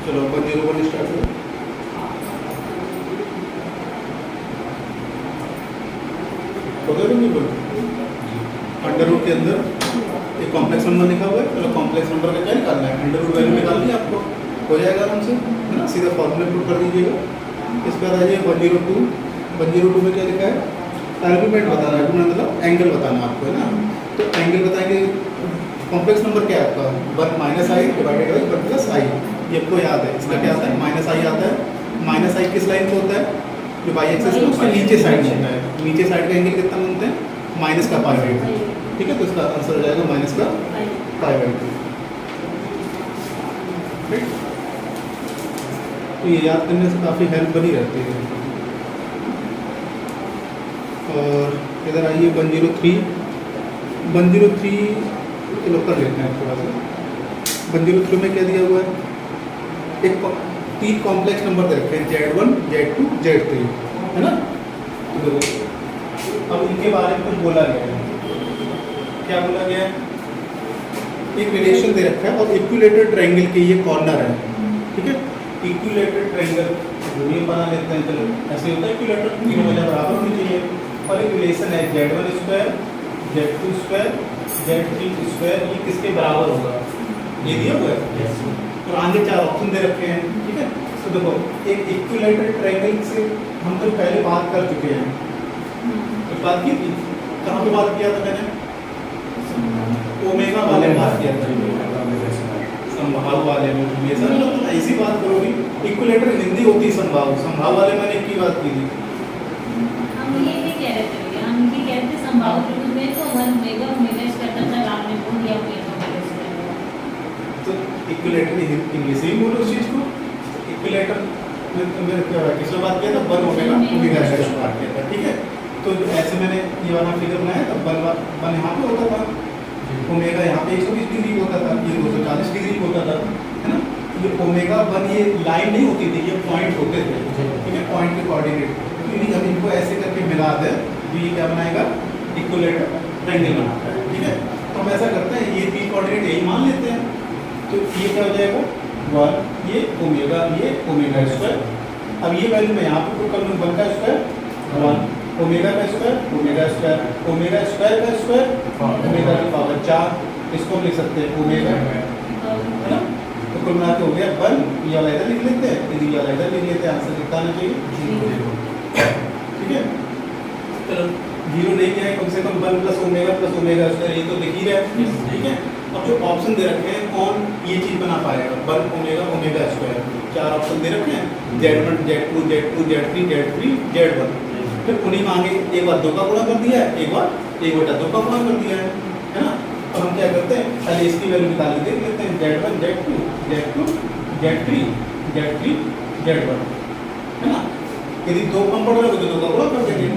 चलो 101 स्टार्ट करो। हो गया नहीं बोल अंडर रूट के अंदर एक कॉम्प्लेक्स नंबर लिखा हुआ है। चलो कॉम्प्लेक्स नंबर का क्या निकालना है, अंडर रूट वैल्यू निकालनी है आपको, हो जाएगा आराम से, है ना। सीधा फॉर्मूला पुट कर दीजिएगा। इस पर आ जाइए 102 में क्या लिखा है, आर्गुमेंट बताना है, मतलब एंगल बताना आपको, है ना। तो एंगल बताएंगे, कॉम्प्लेक्स नंबर क्या है आपका, 1 minus i divided by 1 plus i, ये आपको याद है। इसका क्या आता है, माइनस आई आता है। माइनस आई किस लाइन पे होता है, जो बाई एक्सिस है उसके नीचे साइड में होता है। नीचे साइड का एंगल कितना बनता है, माइनस का पाई बाई 2, ठीक है। तो इसका आंसर हो जाएगा माइनस का पाई बाई 2, ठीक। तो ये याद करने से काफ़ी हेल्प बनी रहती है। और इधर आइए 103 चलो कर लेते हैं थोड़ा सा। 103 में क्या दिया हुआ है, एक 3 कॉम्प्लेक्स नंबर दे रखे हैं, Z1 Z2 Z3, है ना। तो देखो अब इनके बारे में कुछ बोला गया है। क्या बोला गया है, एक रिलेशन दे रखा है और इक्विलेटरल ट्रायंगल के ये कॉर्नर है, ठीक है। इक्विलेटरल ट्रायंगल ये बना लेते हैं। चलो ऐसे होता है, इक्विलेटरल तीनों वजह बराबर होनी चाहिए। और एक रिलेशन है Z1 square Z2 square Z3 square, ये किसके बराबर होगा, ये दिया हुआ है। तो आगे 4 ऑप्शन दे रखे हैं, ठीक है। तो देखो एक इक्विलेटरल ट्रायंगल से हम तो पहले बात कर चुके हैं, तो बात की थी, कहाँ पे बात किया था मैंने, ओमेगा वाले बात किया था, संभाव वाले में। हमेशा ना तुम ऐसी बात करोगी, इक्विलेटरल हिंदी होती है संभाव, संभाव वाले मैंने एक ही बात की थी। हम ये नहीं कह रहे थे, हम ये कह रहे थे संभाव त्रिभुज में तो 1 ओमेगा ओमेगा स्क्वायर तक आपने बोल दिया ओमेगा स्क्वायर। तो इक्विलेटरल इंग्लिश में बोलो उस चीज को। इक्विलेटर में किसने बात किया था, 1 ओमेगा ओमेगा स्क्वायर बात किया था, ठीक है। तो ऐसे मैंने ये वाला फिगर बनाया था, 1 यहाँ पे होता था, ओमेगा यहाँ पे 120 डिग्री होता था, ये 240 डिग्री होता था, है ना। ये ओमेगा 1 ये लाइन नहीं होती थी, ये पॉइंट होते थे, ठीक है, पॉइंट के कोऑर्डिनेट। तो हम इनको ऐसे करके मिला दें तो ये क्या बनाएगा, इक्विलेटरल ट्रायंगल बनाता है, ठीक है। तो हम ऐसा करते हैं, ये 3 कोऑर्डिनेट यही मान लेते हैं। तो ये क्या हो जाएगा 1, ये ओमेगा स्क्वायर। अब ये वैल्यू मैं यहाँ पे पुट कर लूँ, 1 का स्क्वायर 1, ओमेगा का square omega square, omega square का स्क्वायर ओमेगा की पावर 4, इसको हम लिख सकते हैं ओमेगा, है ना। तो कुल मिला के हो गया 1, ये वाला इधर लिख लेते हैं, ये वाला इधर लिख लेते हैं, आंसर कितना आना चाहिए, ठीक है। चलो 0 नहीं क्या है, कम से कम 1 प्लस ओमेगा स्क्वायर, ये तो दिख ही रहा है, ठीक है। अब जो ऑप्शन दे रखे हैं कौन ये चीज बना पाएगा, 1 ओमेगा स्क्वायर, 4 ऑप्शन दे रखे हैं, Z1 Z2 Z3 Z1। फिर उन्हीं में आगे एक बार 2 का गुणा कर दिया है, एक बार 1/2 का गुणा कर दिया है ना। अब हम क्या करते हैं, पहले इसकी वैल्यू निकाल के देख लेते हैं, Z1 Z2 Z3 Z1, है ना। यदि 2 कम पड़ रहा हो तो 2 का गुणा कर देंगे,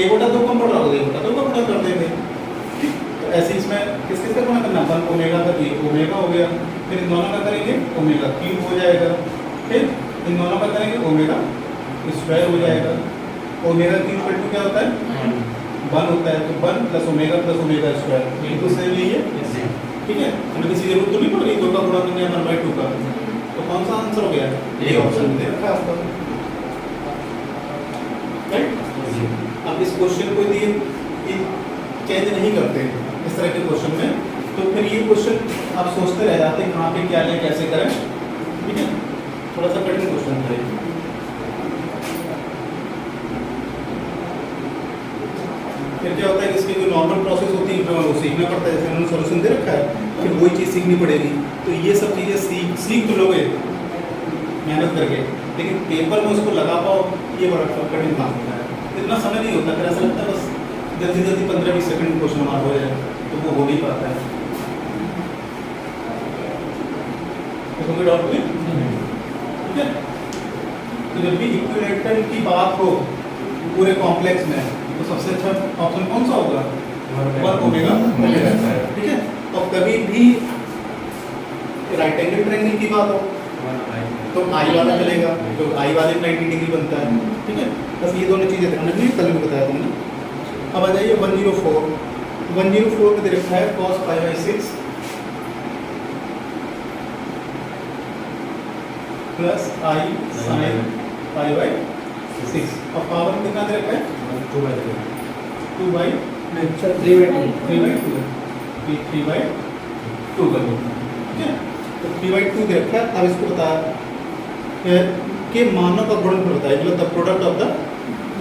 1/2 कम पड़ रहा हो तो 1/2 का गुणा कर देंगे, ठीक। तो ऐसे इसमें किस किस का गुणा करना, 1 ओमेगा का, ये ओमेगा हो गया, फिर इन दोनों का करेंगे ओमेगा क्यूब हो जाएगा, फिर इन दोनों का करेंगे ओमेगा स्क्वायर हो जाएगा। ओमेगा क्यूब इक्वल टू क्या होता है, 1 होता है, तो 1 प्लस ओमेगा स्क्वायर, ये तो सेम ही है, ठीक है। हमें किसी जरूरत तो नहीं पड़ रही 2 का गुणा करने 1/2 का। तो कौन सा आंसर हो गया, ये ऑप्शन दे रखा है आपका, राइट। अब इस क्वेश्चन को दिए चेंज नहीं करते इस तरह के क्वेश्चन में, तो फिर ये क्वेश्चन आप सोचते रह जाते हैं कहाँ पे क्या लें कैसे करें, ठीक है। थोड़ा सा कठिन क्वेश्चन है। फिर क्या होता है, इसकी जो नॉर्मल प्रोसेस होती है वो सीखना पड़ता है, जैसे उन्होंने सोल्यूशन दे रखा है, फिर वही चीज़ सीखनी पड़ेगी। तो ये सब चीज़ें सीख तो लोगे मेहनत करके, लेकिन पेपर में उसको लगा पाओ ये बड़ा कठिन काम होता है, इतना समय नहीं होता। फिर ऐसा लगता है बस जल्दी 15-20 सेकंड क्वेश्चन हमारा हो जाए, तो वो हो नहीं पाता है। तो कोई डाउट नहीं, ठीक है। तो जब भी इक्विलेटरल की बात हो पूरे कॉम्प्लेक्स में, तो सबसे अच्छा ऑप्शन कौन सा होगा, 1 ओमेगा, ठीक है। और कभी भी राइट एंगल ट्रायंगल की बात हो तो आई वाला चलेगा, तो आई वाले 90 डिग्री बनता है, ठीक है। बस ये दोनों चीज़ें ध्यान रखनी, कल भी बताया तुमने। अब आ जाइए 104 में दे रखा है cos π/6 plus i sine pi by 6 और पावर कितना दे रखा है 2 बाई 3 बाई 2 3 बाई 2 कर दो ठीक है। तो 3 बाई 2 दे रखा है। अब इसको बताया कि मानों का गुणनफल होता है मतलब the product of the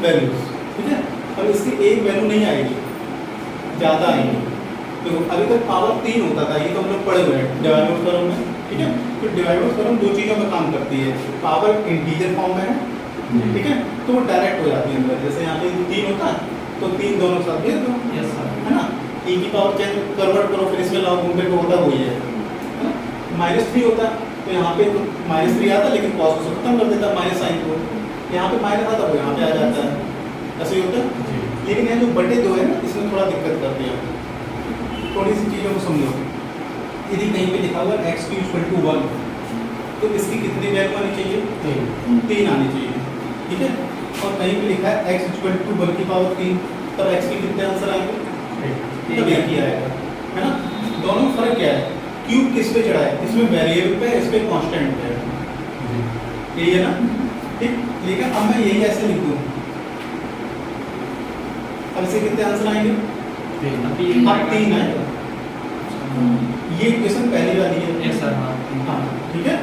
values ठीक है। अब इसकी एक वैल्यू नहीं आएगी, ज़्यादा आएंगी। तो अभी तक पावर 3 होता था, ये तो हम लोग पढ़े हुए हैं डिवाइड थ्योरम में ठीक है। तो डिवाइड थ्योरम दो चीज़ों में काम करती है, पावर इंटीजर फॉर्म में है ठीक है, तो वो डायरेक्ट हो जाती है अंदर। जैसे यहाँ पे 3 होता है तो 3 दोनों साथ भेज दो है ना, e की पावर चेंज कन्वर्ट करो फिर इसमें लाओ, घूम फिर होता वही है ना। -3 होता है तो यहाँ पे -3 आता है लेकिन कॉस को खत्म कर देता है माइनस साइन को, यहाँ पे माइनस आता है यहाँ पे आ जाता है, ऐसे ही होता है। लेकिन यहाँ जो बटे 2 है ना इसमें थोड़ा दिक्कत करती है, थोड़ी सी चीज़ों को समझो। यदि कहीं पे लिखा हुआ x³ 1 तो इसकी कितनी वैल्यू आनी चाहिए 3 आनी चाहिए ठीक है। और कहीं पे लिखा है x= 1 की पावर 3 तब x के कितने आंसर आएंगे तब एक ही आएगा है ना। दोनों में फर्क क्या है, क्यूब किस पे चढ़ा है, इसमें वेरिएबल पे इस पे कांस्टेंट पे है, यही है ना ठीक। लेकिन अब मैं यही ऐसे लिख दूँ अब इसे कितने आंसर आएंगे 3 आएगा। ये इक्वेशन पहली वाली है हाँ ठीक है।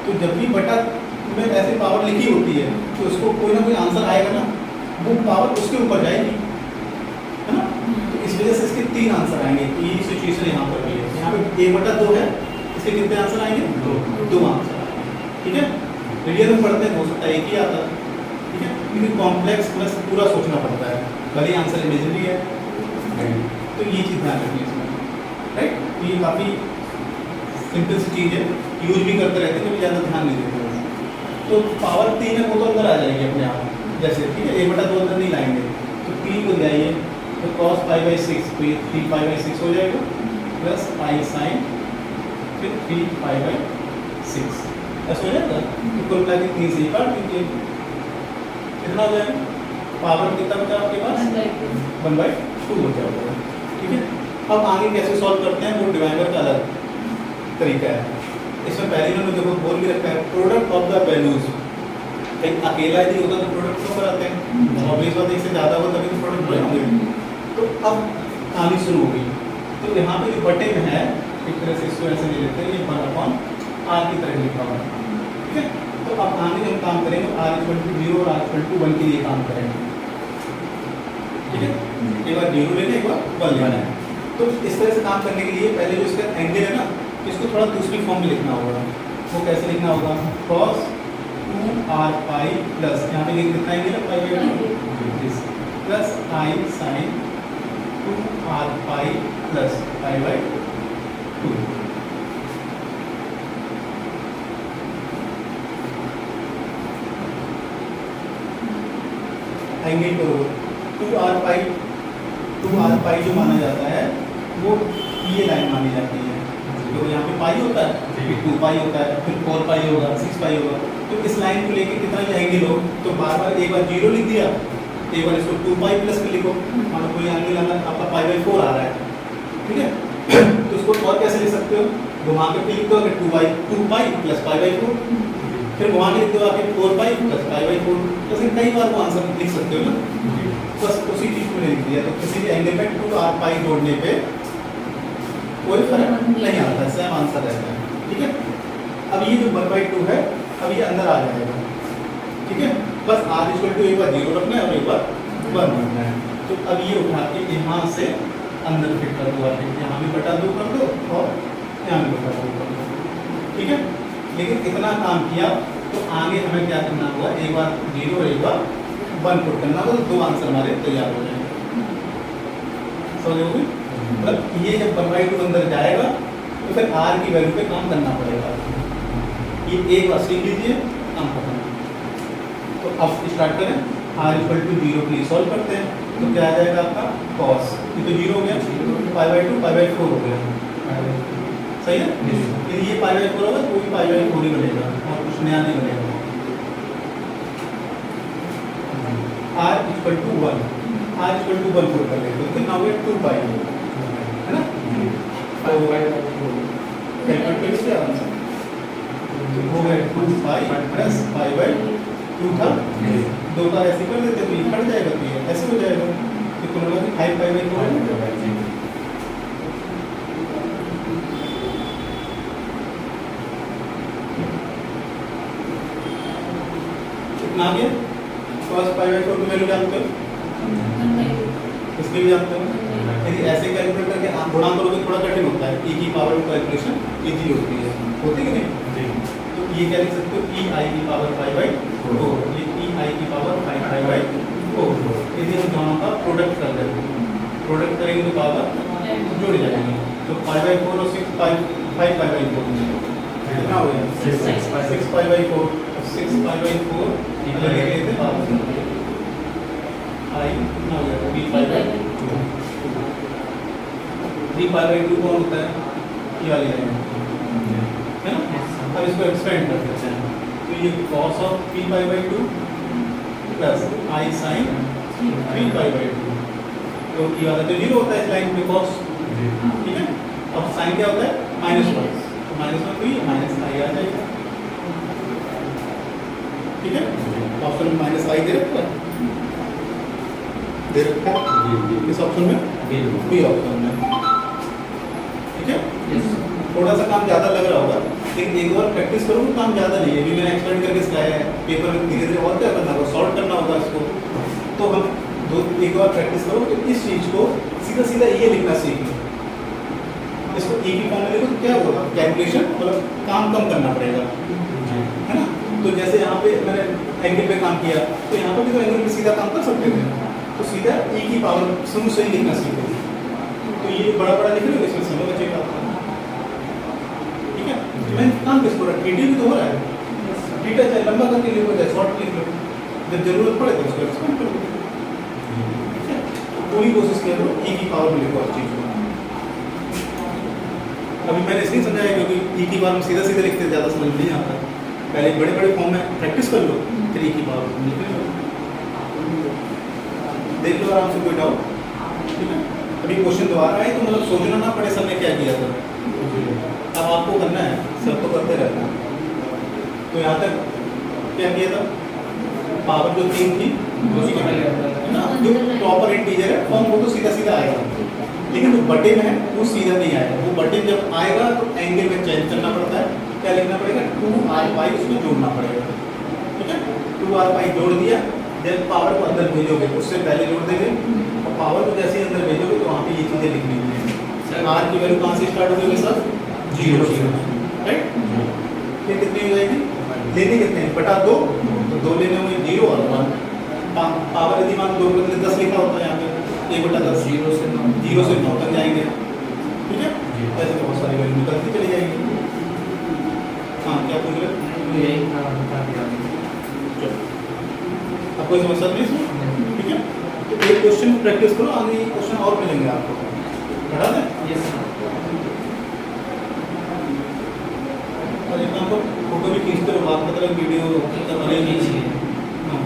तो जब भी बटा में ऐसे पावर लिखी होती है तो उसको कोई ना कोई आंसर आएगा ना, वो पावर उसके ऊपर जाएगी है ना। तो इस वजह से इसके 3 आंसर आएंगे। तो ये सिचुएशन यहाँ पर भी है, यहाँ पे 1/2 है, इसके कितने आंसर आएंगे 2 आंसर आएंगे ठीक है। रियल में पढ़ते हैं हो सकता है एक ही आता है ठीक है, लेकिन कॉम्प्लेक्स प्लस पूरा सोचना पड़ता है, भले आंसर इमेजिनरी है। तो ये चीज़ ध्यान रखनी है इसमें राइट। तो ये काफ़ी सिंपल सी चीज़ है, यूज भी करते रहते हैं कभी ज़्यादा ध्यान नहीं देते। तो पावर 3 है वो तो अंदर आ जाएगी अपने आप, जैसे ठीक है 1/2 अंदर नहीं लाएंगे तो 3 को जाइए तो cos π/6 तो ये 3 π/6 हो जाएगा प्लस आई साइन फिर 3 π/6 ऐसा हो जाएगा। तो कुल मिला के 3 से काट दीजिए, कितना हो जाएगा पावर कितना बचा आपके पास 1/2 हो जाएगा ठीक है। अब आगे कैसे सॉल्व करते हैं वो डिवाइडर का अलग तरीका है। इसमें पहले मैंने देखो बोल भी रखा है प्रोडक्ट ऑफ द वैल्यूज। एक अकेला यदि होता तो प्रोडक्ट क्यों कराते हैं, ऑब्वियस बात एक से ज़्यादा हो तभी तो प्रोडक्ट बड़े होंगे। तो अब कहानी शुरू हो गई। तो यहाँ पे जो बटे में है एक तरह से इसको ऐसे ले लेते हैं, ये 1/r की तरह लिखा हुआ है ठीक है। तो अब आगे हम काम करेंगे r=0 और r=1 के लिए काम करेंगे ठीक है। एक बार 0 लेना एक बार 1 लेना है। तो इस तरह से काम करने के लिए पहले जो इसका एंगल है ना इसको थोड़ा दूसरी फॉर्म में लिखना होगा। वो कैसे लिखना होगा cos 2r π प्लस यहाँ पे कितना एंगल है π/2 plus i sign 2r π plus π/2 angle करो 2r π जो माना जाता है वो ये लाइन मानी जाती है। तो यहाँ पे पाई होता है फिर 2 पाई होता है फिर 4 पाई होगा 6 पाई होगा। तो इस लाइन को लेके कितना भी एंगल हो तो बार बार एक बार 0 लिख दिया, एक बार इसको 2 पाई प्लस में लिखो, मान लो कोई एंगल आपका π/4 आ रहा है ठीक है। तो उसको और कैसे लिख सकते हो, घुमा के फिर लिख दो अगर 2 पाई प्लस π/4, फिर घुमा के लिख दो आके 4 पाई प्लस π/4। तो कई बार वो आंसर लिख सकते हो ना, बस उसी चीज़ को लिख दिया। तो किसी भी एंगल में 2r π जोड़ने पे कोई फर्क नहीं आता, सेम आंसर रहता है ठीक है। अब ये जो 1/2 है अब ये अंदर आ जाएगा ठीक है। बस r एक बार 0 रखना है और एक बार 1 रखना है। तो अब ये उठा के यहाँ से अंदर फिट कर दो, यहाँ भी बटा 2 कर दो और यहाँ भी बटा 2 कर दो ठीक है। लेकिन इतना काम किया तो आगे हमें क्या करना होगा, एक बार 0 और एक बार 1 पुट करना होगा, तो 2 आंसर हमारे तैयार हो जाएंगे। समझोगे मतलब ये जब 1/2 अंदर जाएगा तो फिर r की वैल्यू पे काम करना पड़ेगा। ये एक बार सीख लीजिए काम खत्म। तो अब स्टार्ट करें, r = 0 के लिए सॉल्व करते हैं। तो क्या आ जाएगा आपका cos, ये तो 0 हो गया, π/2 π/4 हो गया सही है। यदि ये π/4 होगा तो भी π/4 ही बनेगा और कुछ नया नहीं बनेगा। r = 1 पुट कर लेते हैं, नाउ ये 2 पाई है ना। कैलकुलेट कर इसके आंसर तो हो गया 2 पाई प्लस पाई बाई 2 था, 2 का ऐसे कर देते तो ये कट जाएगा, तो ये ऐसे हो जाएगा, तो कुल मिला के 5 पाई बाई 4 है। कितना आ गया? cos पाई बाई 4 की वैल्यू जानते हो, इसके भी जानते हो। यदि ऐसे कैलकुलेट करके आप गुणा करोगे थोड़ा कठिन होता है, e की पावर कैलकुलेशन इजी होती है, होती कि नहीं? तो ये क्या लिख सकते हो, e i की पावर 5 बाई 4, ये e i की पावर 5 पाई बाई 4। यदि हम दोनों का प्रोडक्ट कर देते हैं, प्रोडक्ट करेंगे तो पावर जुड़ जाएंगे, तो 5 बाई 4 और 6 5 पाई बाई 4 कितना हो गया? 6 पाई बाई 4, 6 पाई बाई 4 अलग लेते पावर i कितना हो गया? 3 पाई बाई 2, 3 पाई बाई 2 कौन होता है? ये वाली लाइन है ना। अब इसको एक्सपेंड कर देते हैं, तो ये cos of 3 pi by 2 plus i sin 3 pi by 2, तो ये वाला तो 0 होता है इस लाइन में cos, ठीक है। अब sin क्या होता है? -1, तो -1 तो ये माइनस i आ जाएगा, ठीक है। ऑप्शन में माइनस i दे रखा है, दे रखा है किस ऑप्शन में? बी ऑप्शन में, ठीक है। थोड़ा सा काम ज़्यादा लग रहा होगा, लेकिन एक बार प्रैक्टिस करो तो काम ज़्यादा नहीं है। अभी मैंने एक्सप्लेन करके सिखाया है, पेपर में धीरे धीरे और क्या करना होगा, सॉल्व करना होगा इसको। तो हम एक बार प्रैक्टिस करो तो इस चीज़ को सीधा सीधा ये लिखना सीख लो, इसको e की फॉर्म में लिखो तो क्या होगा, कैलकुलेशन मतलब काम कम करना पड़ेगा, है ना। तो जैसे यहाँ पे मैंने एंगल पे काम किया, तो यहाँ पर भी तो एंगल पे सीधा काम कर सकते थे, तो सीधा e की पावर शुरू से ही लिखना सीखो। तो ये बड़ा बड़ा लिख लो, इसमें समय बचेगा, ठीक है। मैं काम किसको रहा, थीटा भी तो हो रहा है, थीटा चाहे लंबा करके लिखो चाहे शॉर्ट लिख लो, जब जरूरत पड़े तो उसको एक्सपेंड कर लो, ठीक है। पूरी कोशिश किया करो e की पावर में लिखो हर चीज़ को। अभी मैंने इसलिए समझाया क्योंकि e की पावर में सीधा सीधा लिखते ज़्यादा समझ नहीं आता, पहले बड़े बड़े फॉर्म में प्रैक्टिस कर लो, फिर e की पावर में लिख लो, देख लो आराम से, कोई डाउट, ठीक है। अभी क्वेश्चन दोबारा आए तो मतलब सोचना ना पड़े सबने क्या किया था, अब आपको करना है, सब तो करते रहना है। तो यहाँ तक क्या किया था, पावर जो 3 थी है ना, जो प्रॉपर इंटीजर है फॉर्म वो तो सीधा सीधा आएगा, लेकिन जो बटे में है वो सीधा नहीं आएगा, वो बटे जब आएगा तो एंगल में चेंज करना पड़ता है, क्या लिखना पड़ेगा, 2r पाई उसको जोड़ना पड़ेगा, ठीक है। 2r पाई जोड़ दिया, जब पावर को अंदर भेजोगे उससे पहले जोड़ देंगे, और पावर को जैसे ही अंदर भेजोगे तो वहाँ पे ये चीज़ें लिखनी है। r की वैल्यू कहाँ से स्टार्ट होगी सर, 0 0, राइट। फिर कितनी हो जाएगी, लेने कितने हैं, बटा 2, तो 2 लेने होंगे 0 और 1, पावर यदि मान 2 के बदले 10 लिखा होता है यहाँ पे 1/10, 0 से 9 तक जाएंगे, ठीक है। ऐसे तो बहुत सारी वैल्यू निकलती चली जाएंगी। हाँ क्या पूछ रहे, अब कोई समस्या नहीं इसमें, ठीक है। तो एक क्वेश्चन प्रैक्टिस करो, आगे क्वेश्चन और मिलेंगे आपको, पढ़ा दें। और एक काम को फोटो भी खींचते रहो, आपको तरह वीडियो बनेगी। हाँ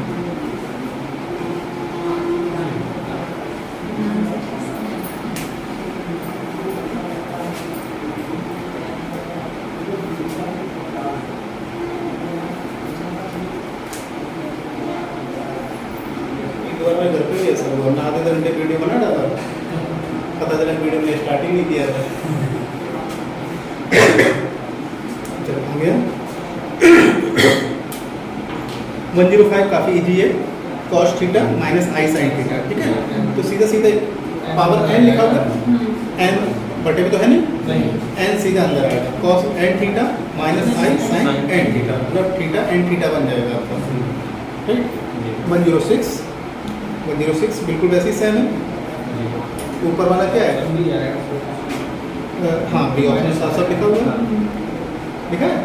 मैं घर पे भी ऐसा हुआ, मैं आधे घंटे वीडियो बना डाला, पता चला वीडियो में स्टार्टिंग नहीं किया था। चलो हो गया 105 काफ़ी इजी है, cos theta minus i sin theta, ठीक है। तो सीधा सीधा पावर n लिखा हुआ, n बटे में तो है नहीं, n सीधा अंदर आएगा, cos n theta minus i sin n theta, मतलब थीटा n थीटा बन जाएगा आपका, ठीक। 106 बिल्कुल वैसे ही सेम है। ऊपर वाला क्या है, हाँ बी ऑप्शन साफ साफ लिखा हुआ है, लिखा है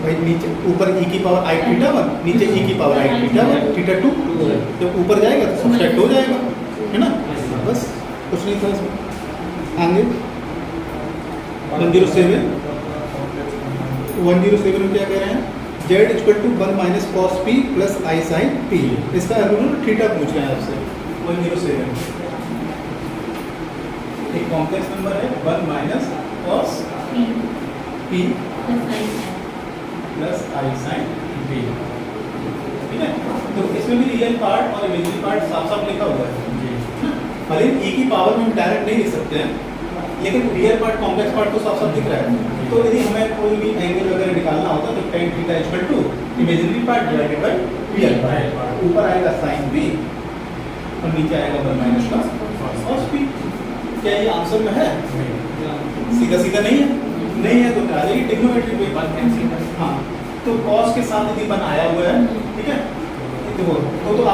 भाई। नीचे ऊपर e की पावर i थीटा 1, नीचे e की पावर i थीटा 1 थीटा 2, जब ऊपर जाएगा तो सब्सट्रैक्ट हो जाएगा, है ना। बस कुछ नहीं था इसमें। आगे 107 में क्या कह रहे हैं, z equal to 1 minus cos p plus i sine p, इसका उन्होंने थीटा पूछ रहे हैं आपसे। 107 एक कॉम्प्लेक्स नंबर है, 1 minus cos p plus i sine B. ठीक है, तो इसमें भी रियल पार्ट और इमेजिनरी पार्ट साफ साफ लिखा हुआ है। भले ई की पावर में हम डायरेक्ट नहीं लिख सकते हैं, लेकिन रियल पार्ट कॉम्प्लेक्स पार्ट तो साफ साफ दिख रहा है। तो यदि हमें कोई भी एंगल वगैरह निकालना होता तो tan theta equal to imaginary part divided by real part. ऊपर आएगा साइन बी और नीचे आएगा 1 माइनस का cos बी। क्या ये आंसर में है? सीधा सीधा नहीं है, नहीं है तो आ जाएगी ट्रिग्नोमेट्री पे 1 कैंसिल। हाँ, तो cos के साथ यदि 1 आया हुआ है, ठीक है, तो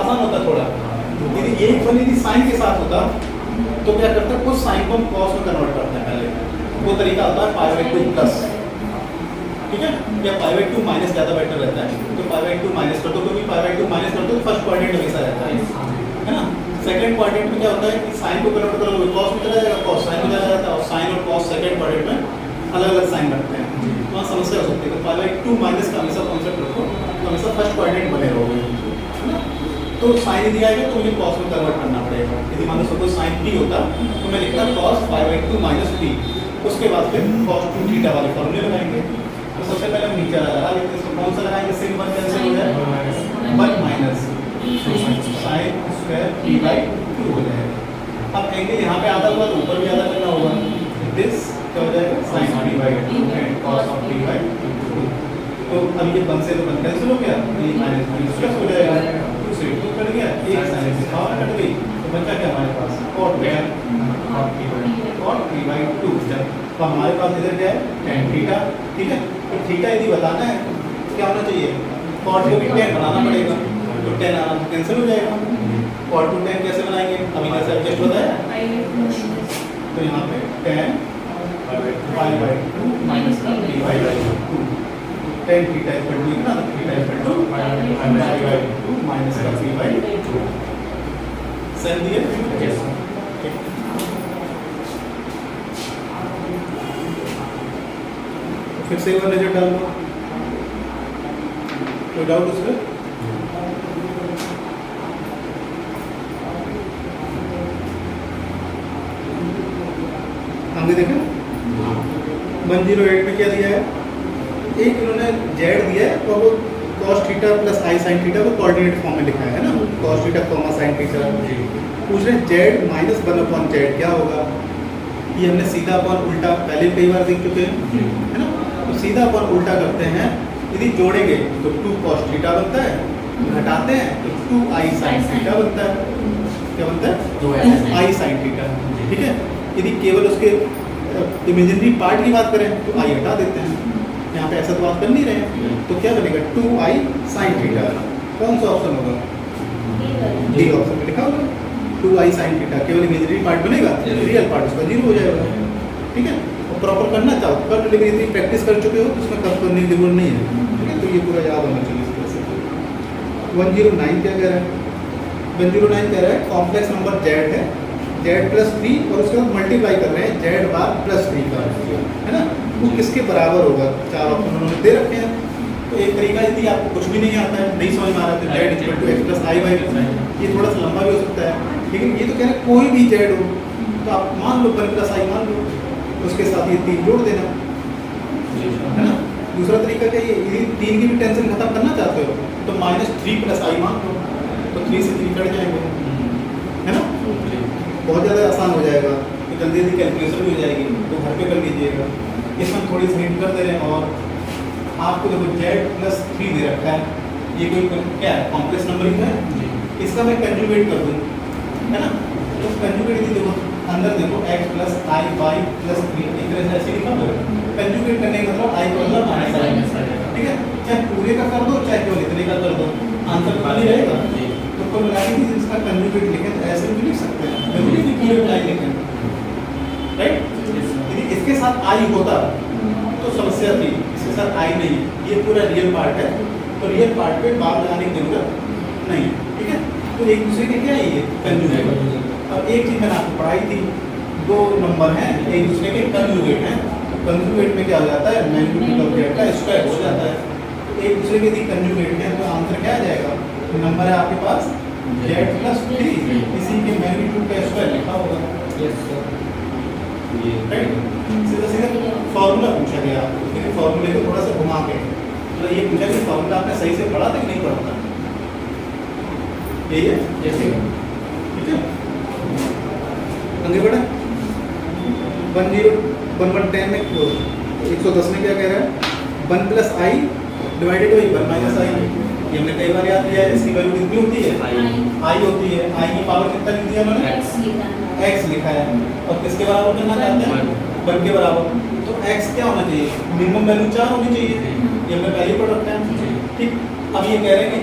आसान होता थोड़ा। यदि यही 1 यदि साइन के साथ होता तो क्या करता है, कुछ साइन को हम cos में कन्वर्ट करते हैं पहले। वो तरीका होता है π/2 प्लस, ठीक है, या π/2 माइनस ज़्यादा बेटर रहता है, तो π/2 माइनस कर दो, क्योंकि π/2 माइनस कर दो तो फर्स्ट क्वाड्रेंट हमेशा रहता है ना। सेकंड क्वाड्रेंट में क्या होता है कि साइन को कन्वर्ट करोगे cos में चला जाएगा, cos साइन में चला जाता है, और साइन और cos सेकंड क्वाड्रेंट में अलग अलग साइन रखते हैं, तो वहाँ समस्या हो सकती है। तो π/2 माइनस का हमेशा कॉन्सेप्ट रखो, तो हमेशा फर्स्ट क्वाड्रेंट बने रहोगे, है ना। तो साइन यदि आएगा तो मुझे cos में कन्वर्ट करना पड़ेगा। यदि मान लो सपोज साइन p होता तो मैं लिखता cos π/2 माइनस p, उसके बाद फिर cos 2 थीटा वाले फॉर्मूले लगाएंगे। तो सबसे पहले हम नीचे लगा लेते हैं, तो कौन सा लगाएंगे, sin 1 कैंसिल हो जाए 1 माइनस साइन स्क्वायर p/2 हो जाएगा। अब एंगल यहाँ पे आधा हुआ तो ऊपर भी आधा करना होगा, दिस क्या हो जाएगा sin p/2 and cos of p/2। तो अब ये 1 से तो 1 कैंसिल हो गया, ये माइनस प्लस हो जाएगा, दूसरे तो कट गया, एक साइन से पावर कट गई, तो बचा क्या हमारे पास cot p/2। जब तो हमारे पास इधर क्या है tan थीटा, ठीक है। तो थीटा यदि बताना है तो क्या होना चाहिए, cot को भी tan बनाना पड़ेगा, तो tan आराम से कैंसिल हो जाएगा। cot to tan कैसे बनाएंगे, अभी कैसे एडजस्ट होता है, तो यहाँ पे tan π/2 माइनस का p/2, tan theta equal to कितना, थीटा इक्वल टू π/2 माइनस का p/2। सेम दिए, यस, फिर से एक बार नजर डाल दो, कोई डाउट उसमें? आगे देखें 108 में क्या दिया है, एक इन्होंने z दिया है और वो cos theta plus i sin theta को कोऑर्डिनेट फॉर्म में लिखा है ना, cos theta comma sin theta. पूछ रहे z माइनस 1/z क्या होगा, ये हमने सीधा अपन उल्टा पहले कई बार देख चुके हैं, है ना। तो सीधा अपन उल्टा करते हैं, यदि जोड़ेंगे तो 2 cos थीटा बनता है, घटाते हैं तो 2i sin थीटा बनता है, क्या बनता है 2i sin थीटा, ठीक है। यदि केवल उसके इमेजिनरी पार्ट की बात करें तो i हटा देते हैं, यहाँ पे ऐसा तो बात कर नहीं रहे, तो क्या बनेगा 2i sin थीटा। कौन सा ऑप्शन होगा, डी ऑप्शन में लिखा होगा 2i sin थीटा, केवल इमेजिनरी पार्ट बनेगा, रियल पार्ट उसका 0 हो जाएगा, ठीक है। और प्रॉपर करना चाहो कर लो, लेकिन इतनी प्रैक्टिस कर चुके हो तो उसमें कम करने की जरूरत नहीं है, ठीक है। तो ये पूरा याद होना चाहिए इस तरह से। 109 क्या कह रहा है, 109 कह रहा है कॉम्प्लेक्स नंबर z है, z प्लस 3 और उसके बाद मल्टीप्लाई कर रहे हैं z बार प्लस 3 का, है ना। वो किसके बराबर होगा, 4 ऑप्शन उन्होंने दे रखे हैं। तो एक तरीका यदि आपको कुछ भी नहीं आता है, नहीं समझ में आ रहा है, तो z equal to x plus i by, ये थोड़ा सा लंबा भी हो सकता है, लेकिन ये तो कह रहे हैं कोई भी z हो तो आप मान लो 1 प्लस i मान लो, उसके साथ ये 3 जोड़ देना, है ना। दूसरा तरीका क्या, ये 3 की भी टेंशन खत्म करना चाहते हो तो -3 प्लस i मान लो, तो 3 से 3 कट जाएंगे, है ना। बहुत ज़्यादा आसान हो जाएगा, तो जल्दी जल्दी कैलकुलेशन भी हो जाएगी, तो घर पे कर लीजिएगा। इसमें थोड़ी सी हिंट कर दे रहे हैं, और आपको देखो z प्लस 3 दे रखा है, ये कोई क्या है कॉम्प्लेक्स नंबर ही है, इसका मैं कंजुगेट कर दूँ, है ना। तो कंजुगेट यदि देखो अंदर देखो x plus i y plus 3, एक तरह से ऐसे लिखा हुआ है, कंजुगेट करने का मतलब i का मतलब माइनस i, ठीक है। चाहे पूरे का कर दो चाहे केवल इतने का कर दो, आंसर खाली रहेगा। तो कोई लगा कि इसका कंजुगेट लिखें तो ऐसे भी लिख सकते हैं, जरूरी नहीं कि पूरे i लिखें, राइट। यदि इसके साथ i होता तो समस्या थी, इसके साथ i नहीं, ये पूरा रियल पार्ट है, तो रियल पार्ट पे बात लगाने की जरूरत नहीं, ठीक है। तो एक दूसरे के क्या है ये कंजुगेट। अब एक चीज मैंने आपको पढ़ाई थी, 2 नंबर हैं एक दूसरे के कंजुगेट हैं, तो कंजुगेट में क्या हो जाता है, मैग्नीट्यूड ऑफ z का स्क्वायर हो जाता है। तो एक दूसरे के यदि कंजुगेट हैं तो आंसर क्या आ जाएगा, तो नंबर है आपके पास z प्लस 3, इसी के मैग्नीट्यूड का स्क्वायर लिखा होगा, राइट। सीधा सीधा फॉर्मूला पूछा गया, लेकिन फॉर्मूले को थोड़ा सा घुमा के, तो ये पूछा कि फॉर्मूला आपने सही से पढ़ा था कि नहीं पढ़ा था? यही है, जैसे ठीक है। आगे बढ़े 110 में 110 में क्या कह रहा है? 1 plus i divided by 1 minus i. ये हमने कई बार याद किया है। इसकी वैल्यू कितनी होती है? आई होती है। आई की पावर कितना लिख दिया उन्होंने? x लिखा है। x लिखा है। और किसके बराबर करना चाहते हैं? 1 के बराबर। तो x क्या होना चाहिए? मिनिमम वैल्यू 4 होनी चाहिए। ये हमने पहले ही पढ़ रखा है, ठीक। अब ये कह रहे हैं कि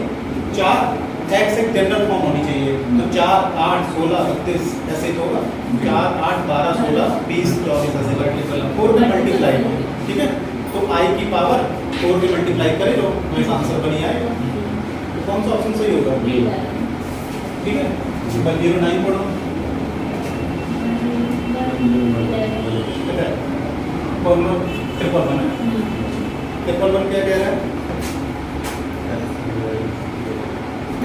4 x एक जनरल फॉर्म होनी चाहिए। तो 4 8 16 32 ऐसे तो होगा। 4 8 12 16 20 24 ऐसे मल्टीपल 4 में मल्टीप्लाई, ठीक है। तो i की पावर 4 में मल्टीप्लाई करें तो हमें आंसर बनी आएगा। तो कौन सा ऑप्शन सही होगा? ठीक है। 109 पढ़ो। फॉर्मूला ट्रिपल वन है। ट्रिपल वन क्या कह रहा है?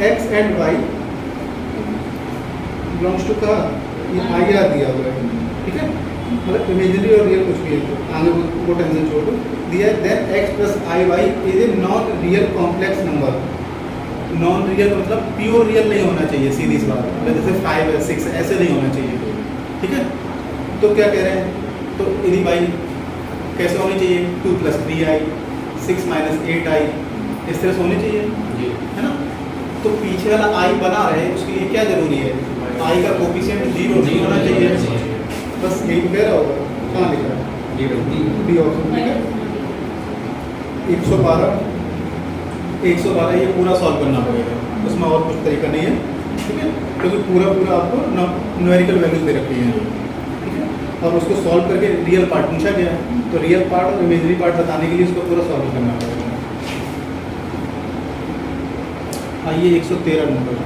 x and y belongs to का ये आगे आ दिया हुआ है, ठीक है। मतलब इमेजिनरी और रियल कुछ भी है तो आगे वो टेंशन छोड़ दो। दिया then x plus i y is a non real complex number. Non real मतलब प्योर रियल नहीं होना चाहिए, सीधी सी बात। मतलब जैसे 5 है 6 ऐसे नहीं होना चाहिए, ठीक है। तो क्या कह रहे हैं? तो यदि y कैसे होनी चाहिए? 2 प्लस 3i 6 माइनस 8i इस तरह से होनी चाहिए, है ना। तो पीछे वाला i बना रहे उसके लिए क्या जरूरी है? i का कोफिशिएंट 0 नहीं होना चाहिए। बस यही कह रहा होगा। कहाँ लिखा है? डी ऑप्शन लिखा है। 112 ये पूरा सॉल्व करना पड़ेगा, उसमें और कुछ तरीका नहीं है, ठीक है। क्योंकि पूरा आपको न्यूमेरिकल वैल्यूज दे रखी है, ठीक है। और उसको सॉल्व करके रियल पार्ट पूछा गया, तो रियल पार्ट और इमेजिनरी पार्ट बताने के लिए उसको पूरा सॉल्व करना पड़ेगा। आइए 113 नंबर।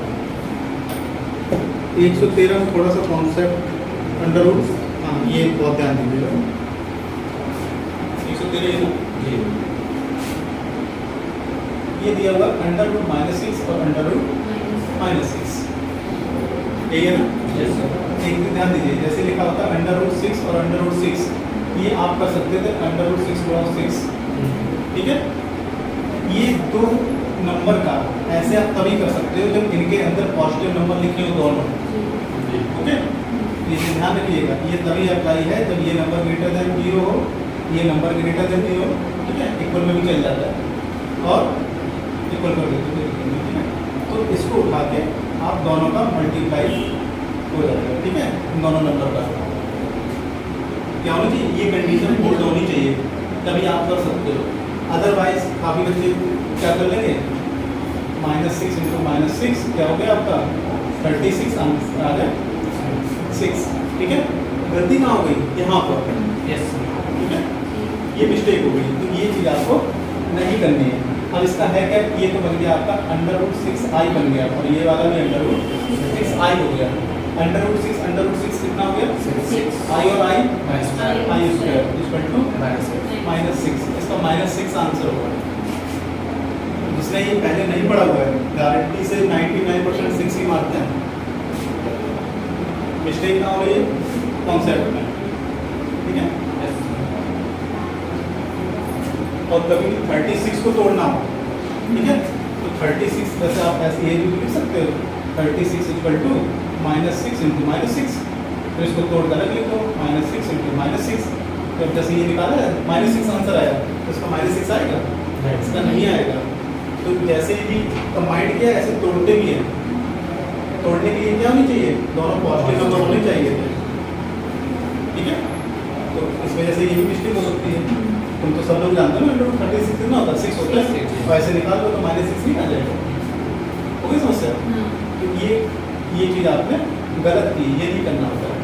113 में थोड़ा सा कॉन्सेप्ट अंडर रूट, हाँ ये बहुत ध्यान दीजिएगा। 113 ना ये दिया हुआ अंडर रूट -6 और अंडर रूट -6, यही है ना। एक ध्यान दीजिए, जैसे लिखा होता है अंडर रूट 6 और अंडर रूट 6, ये आप कर सकते थे अंडर रूट 6 गुणा 6, ठीक है। ये दो नंबर का ऐसे आप तभी कर सकते हो जब इनके अंदर पॉजिटिव नंबर लिखे हो दोनों, ओके। ये ध्यान रखिएगा, ये तभी अप्लाई है जब ये नंबर ग्रेटर देन 0 हो, ये नंबर ग्रेटर देन 0, ठीक है। इक्वल में भी चल जाता है और इक्वल कर देते हैं, ठीक है। तो इसको उठा के आप दोनों का मल्टीप्लाई हो जाएगा, ठीक है। दोनों नंबर का क्या होनी चाहिए? ये कंडीशन होल्ड होनी चाहिए, तभी आप कर सकते हो। अदरवाइज काफ़ी बच्चे क्या कर लेंगे? -6 इंटू -6 क्या हो गया आपका? 36 आंसर आ गया 6, ठीक है। गलती कहाँ हो गई? यहाँ पर, ठीक है। ये मिस्टेक हो गई, तो ये चीज़ आपको नहीं करनी है। अब इसका है क्या? ये तो बन गया आपका अंडर रूट 6i बन गया, और ये वाला भी अंडर रूट 6i हो गया। अंडर रूट 6 कितना हो गया? 6 i और i स्क्वायर इक्वल टू -6। इसका -6 आंसर होगा। जिसने ये पहले नहीं पढ़ा हुआ है गारंटी से 99% 6 ही मारते हैं। मिस्टेक ना हो रही है कॉन्सेप्ट में, ठीक है। और कभी 36 को तोड़ना हो, ठीक है, तो 36 जैसे आप ऐसे ये भी लिख सकते हो 36 इक्वल टू -6 इंटू -6, तो इसको तोड़ कर लिख लो -6 इंटू -6। तो जैसे ये निकाला है -6 आंसर आया, तो इसका -6 आएगा? इसका नहीं आएगा। तो जैसे ही कंबाइंड किया ऐसे तोड़ते भी हैं। तोड़ने के लिए क्या होनी चाहिए? दोनों पॉजिटिव नंबर होने चाहिए, ठीक है। तो इस वजह से ये भी मिस्टेक हो सकती है। तुम तो सब लोग जानते हो ना 36 कितना होता है? 6 होता है। तो ऐसे निकाल लो तो -6 नहीं आ जाएगा, हो गई समस्या। तो ये चीज़ आपने गलत की, ये नहीं करना होता है।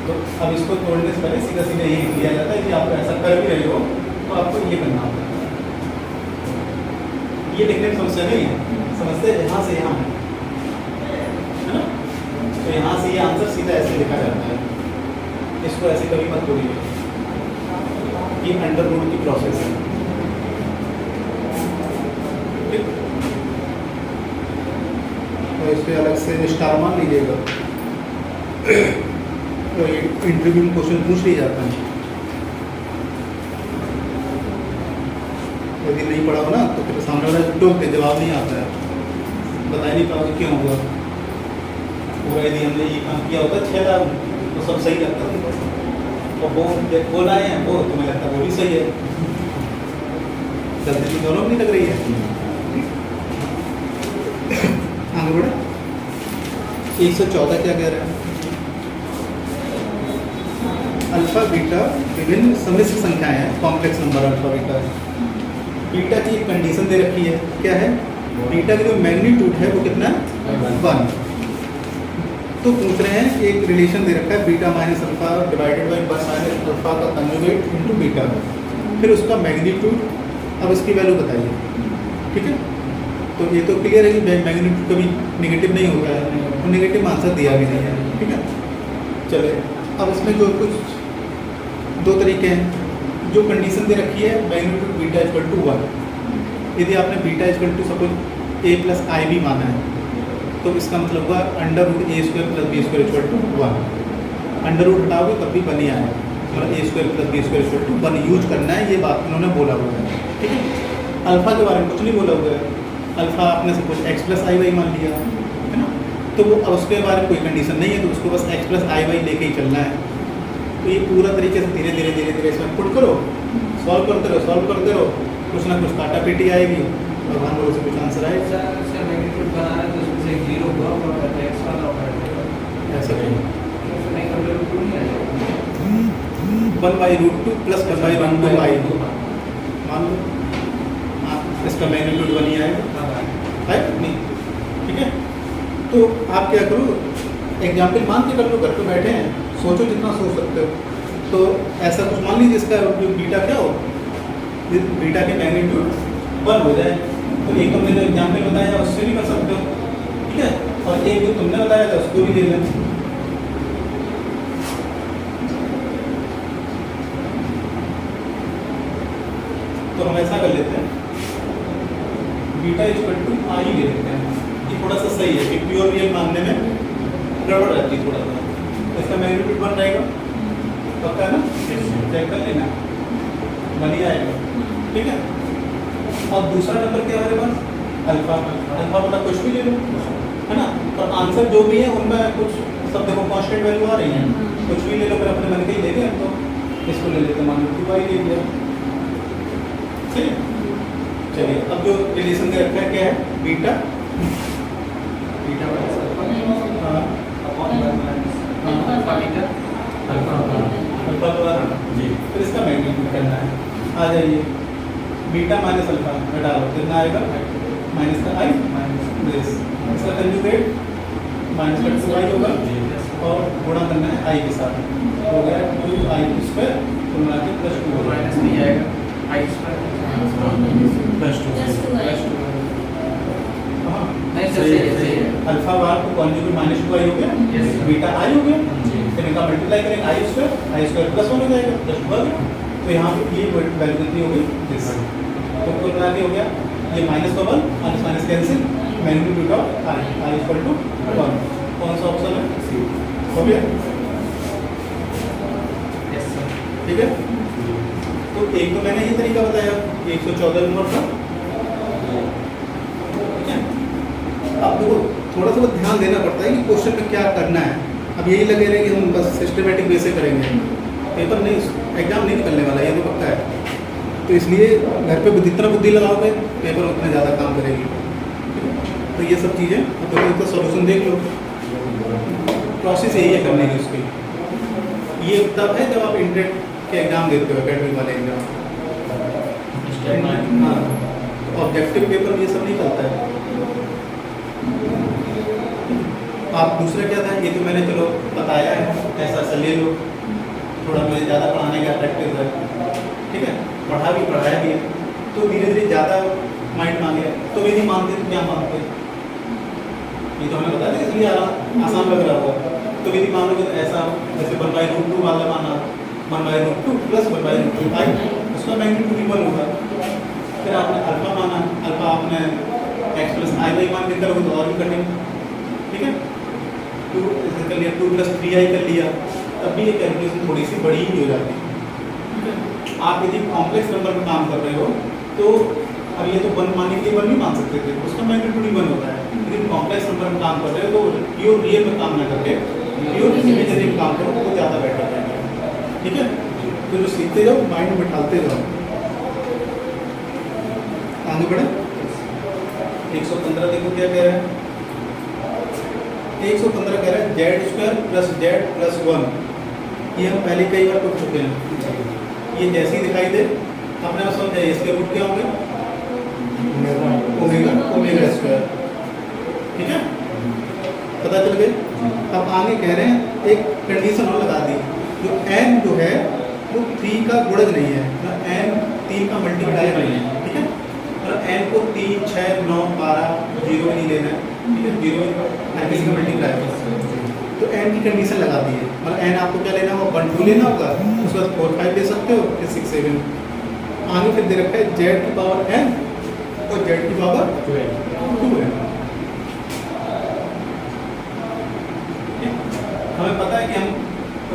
तो अब इसको तोड़ने से पहले सीधा सीधा ये लिख लिया जाता है कि आप ऐसा कर भी रहे हो तो आपको ये करना होता है। ये लिखने में समस्या नहीं है, समस्या यहाँ से यहाँ है ना। तो यहाँ से ये आंसर सीधा ऐसे लिखा जाता है, इसको ऐसे कभी मत तोड़िए। ये अंडर रूट की प्रोसेस है, ठीक। तो इस पे अलग से स्टार मान लीजिएगा। तो ये इंटरव्यू में क्वेश्चन पूछ लिया जाता है। यदि नहीं पढ़ा हो ना तो फिर सामने वाला टोक के जवाब नहीं आता है, बता ही नहीं पाओगे क्यों हुआ। पूरा यदि हमने ये काम किया होता 6 लाख तो सब सही लगता था, और वो बोला है वो तुम्हें लगता है वो भी सही है, गलती दोनों नहीं लग रही है। आगे बढ़े। 114 क्या कह रहा है? अल्फा बीटा विभिन्न सम्मिश्र संख्याएं हैं, complex number alpha beta. Beta की एक कंडीशन दे रखी है, क्या है? बीटा की जो मैग्नीट्यूड है वो कितना है? 1। तो पूछ रहे हैं एक रिलेशन दे रखा है beta minus alpha divided by bus minus alpha का कंजुगेट इनटू बीटा, फिर उसका मैग्नीट्यूड, अब इसकी वैल्यू बताइए। ठीक है, तो ये तो क्लियर है कि मैग्नीट्यूड कभी नेगेटिव नहीं होता है, तो नेगेटिव आंसर दिया भी नहीं है। ठीक है, चले अब इसमें जो कुछ 2 तरीके हैं, जो कंडीशन दे रखी है मैग्नीट्यूड बीटा इक्वल टू 1, यदि आपने beta equal to suppose a plus i b माना है तो इसका मतलब हुआ under root a square plus b square equal to 1। Under root हटाओगे तब भी 1 ही आएगा, मतलब a square plus b square equal to 1 use करना है, ये बात उन्होंने बोला हुआ है। ठीक है, अल्फा के बारे में कुछ नहीं बोला हुआ है, अल्फा आपने suppose x plus i Y मान लिया है ना, तो वो अब उसके बारे में कोई कंडीशन नहीं है, तो उसको बस एक्स प्लस आई वाई लेके ही चलना है। तो ये पूरा तरीके से धीरे धीरे धीरे धीरे इसमें पुट करो, सॉल्व करते रहो, कुछ ना कुछ काटा पीटी आएगी, भगवान बोलो से कुछ आंसर आएगा। मैग्नीट्यूड बना रहे तो उसमें से 0 हुआ और x वाला ऑपरेटर ऐसा नहीं, नहीं कर रहे तो नहीं आएगा। 1/√2 प्लस 1/√2 आई मान लो, हाँ इसका मैग्नीट्यूड 1 ही आएगा, है नहीं? ठीक है, तो आप क्या करो, एग्जाम्पल मान के कर लो, घर पे बैठे हैं, सोचो जितना सोच सकते हो। तो ऐसा कुछ मान लीजिए इसका बीटा क्या हो, बीटा के मैग्नीट्यूड 1 हो जाए, तो एक तुमने जो एग्जाम्पल बताया उससे भी कर सकते हो। ठीक है, और एक जो तुमने बताया था उसको भी ले लें। तो हम ऐसा कर लेते हैं, बीटा इक्वल टू आई ले लेते हैं, ये थोड़ा सा सही है कि प्योर रियल मानने में गड़बड़ रहती है थोड़ा सा। इसका मैग्नीट्यूड 1 रहेगा, पक्का है ना? चेक कर लेना, 1 ही आएगा। ठीक है, और दूसरा नंबर क्या है हमारे पास? अल्फा। अल्फा मतलब कुछ भी ले लो, है ना, और आंसर जो भी है उनमें कुछ सब देखो कांस्टेंट वैल्यू आ रही है, कुछ भी ले लो, फिर अपने मन के ही ले गए, तो इसको ले लेते, मान लो 2 ले लिया। ठीक है, चलिए अब जो रिलेशन दे रखा है क्या है? बीटा बीटा माइनस अल्फा हाँ upon 1 minus alpha beta alpha द्वारा जी, फिर इसका मैग्नीट्यूड करना है। आ जाइए, बीटा माइनस अल्फा घटा लो, कितना आएगा? माइनस का आई दिस, इसका कंजुगेट माइनस का 2 आई होगा, और गुणा करना है आई के साथ, हो गया 2i² तो मिला के +2 तो माइनस नहीं आएगा, आई स्क्वायर +2 प्लस 2 हाँ नहीं सही है अल्फा बार को कॉन्जुगेट -2i हो गया, Yes. बीटा आई हो गया, जी। फिर इनका मल्टीप्लाई करेंगे i² +1 हो जाएगा, +2 आ गया, तो यहाँ पे ये वैल्यू कितनी हो गई? दिस, तो कुल मिला के हो गया ये -1 minus cancel, magnitude of i equal to 1। कौन सा ऑप्शन है? हो गया। Yes sir. ठीक है, तो एक तो मैंने ये तरीका बताया 114 नंबर का। ठीक है, अब देखो थोड़ा सा ध्यान देना पड़ता है कि क्वेश्चन में क्या करना है। अब यही लगे रहे कि हम बस सिस्टमेटिक वे से करेंगे, पेपर नहीं, एग्जाम नहीं निकलने वाला, ये तो पक्का है। तो इसलिए घर पे जितना बुद्धि लगाओगे पेपर उतना ज़्यादा काम करेगी। तो ये सब चीज़ें अब तो इसका सॉल्यूशन देख लो, प्रोसेस यही है करने की उसकी। ये तब है जब आप इंटर के एग्ज़ाम देते हो, अकेडमिक वाले एग्ज़ाम। हाँ, ऑब्जेक्टिव पेपर में ये सब नहीं चलता है। आप दूसरा क्या था, ये तो मैंने चलो बताया है, ऐसा ऐसा ले लो, थोड़ा मुझे ज़्यादा पढ़ाने का प्रैक्टिस है। ठीक है, पढ़ाया भी है, तो धीरे धीरे ज़्यादा माइंड मांगे, तो वे नहीं मानते तो क्या मानते? ये तो हमें बता दें, इसलिए आसान लग रहा होगा। तो यदि मानोगे तो ऐसा, जैसे 1/√2 वाला माना, 1/√2 प्लस 1/√2 आई, उसका मैग्नीट्यूड इक्वल होगा। फिर आपने अल्फा माना, अल्फा आपने x प्लस आई वाई मान के करोगे तो और भी कठिन। ठीक है, 2 कर लिया, 2 + 3i कर लिया, तब भी ये कैलकुलेशन थोड़ी सी बड़ी ही हो जाती है। ठीक है, आप यदि कॉम्प्लेक्स नंबर पर काम कर रहे हो तो अब ये तो 1 मानने के लिए 1 नहीं मान सकते थे, उसका मैग्नीट्यूड ही 1 होता है। लेकिन कॉम्प्लेक्स नंबर में काम कर रहे हो तो प्योर रियल में काम ना करके प्योर इमेजिनरी में काम करो, तो ज़्यादा बेटर रहेगा। ठीक है, तो जो सीखते जाओ माइंड में बिठाते जाओ। आगे बढ़े। 115 देखो क्या कह रहा है। 115 कह रहा है Z square plus Z plus 1। ये हम पहले कई बार पढ़ चुके हैं। ये जैसे ही दिखाई दे आपने समझ जाए इसके रूट क्या होंगे, ओमेगा ओमेगा स्क्वायर। ठीक है, पता चल गए। अब आगे कह रहे हैं एक कंडीशन और लगा दी, जो n जो है वो 3 का गुणज नहीं है, मतलब n 3 का मल्टीप्लायर नहीं है। ठीक है, मतलब n को 3, 6, 9, 12 0 नहीं लेना है। ठीक है, 0 हर किसी का मल्टीप्लायर है। तो n की कंडीशन लगा दी है, मतलब n आपको क्या लेना होगा, 1 2 लेना होगा, उसके बाद 4 5 ले सकते हो, फिर 6 7। आगे फिर दे रखा है z की पावर n और z की पावर 2 है। हमें पता है कि हम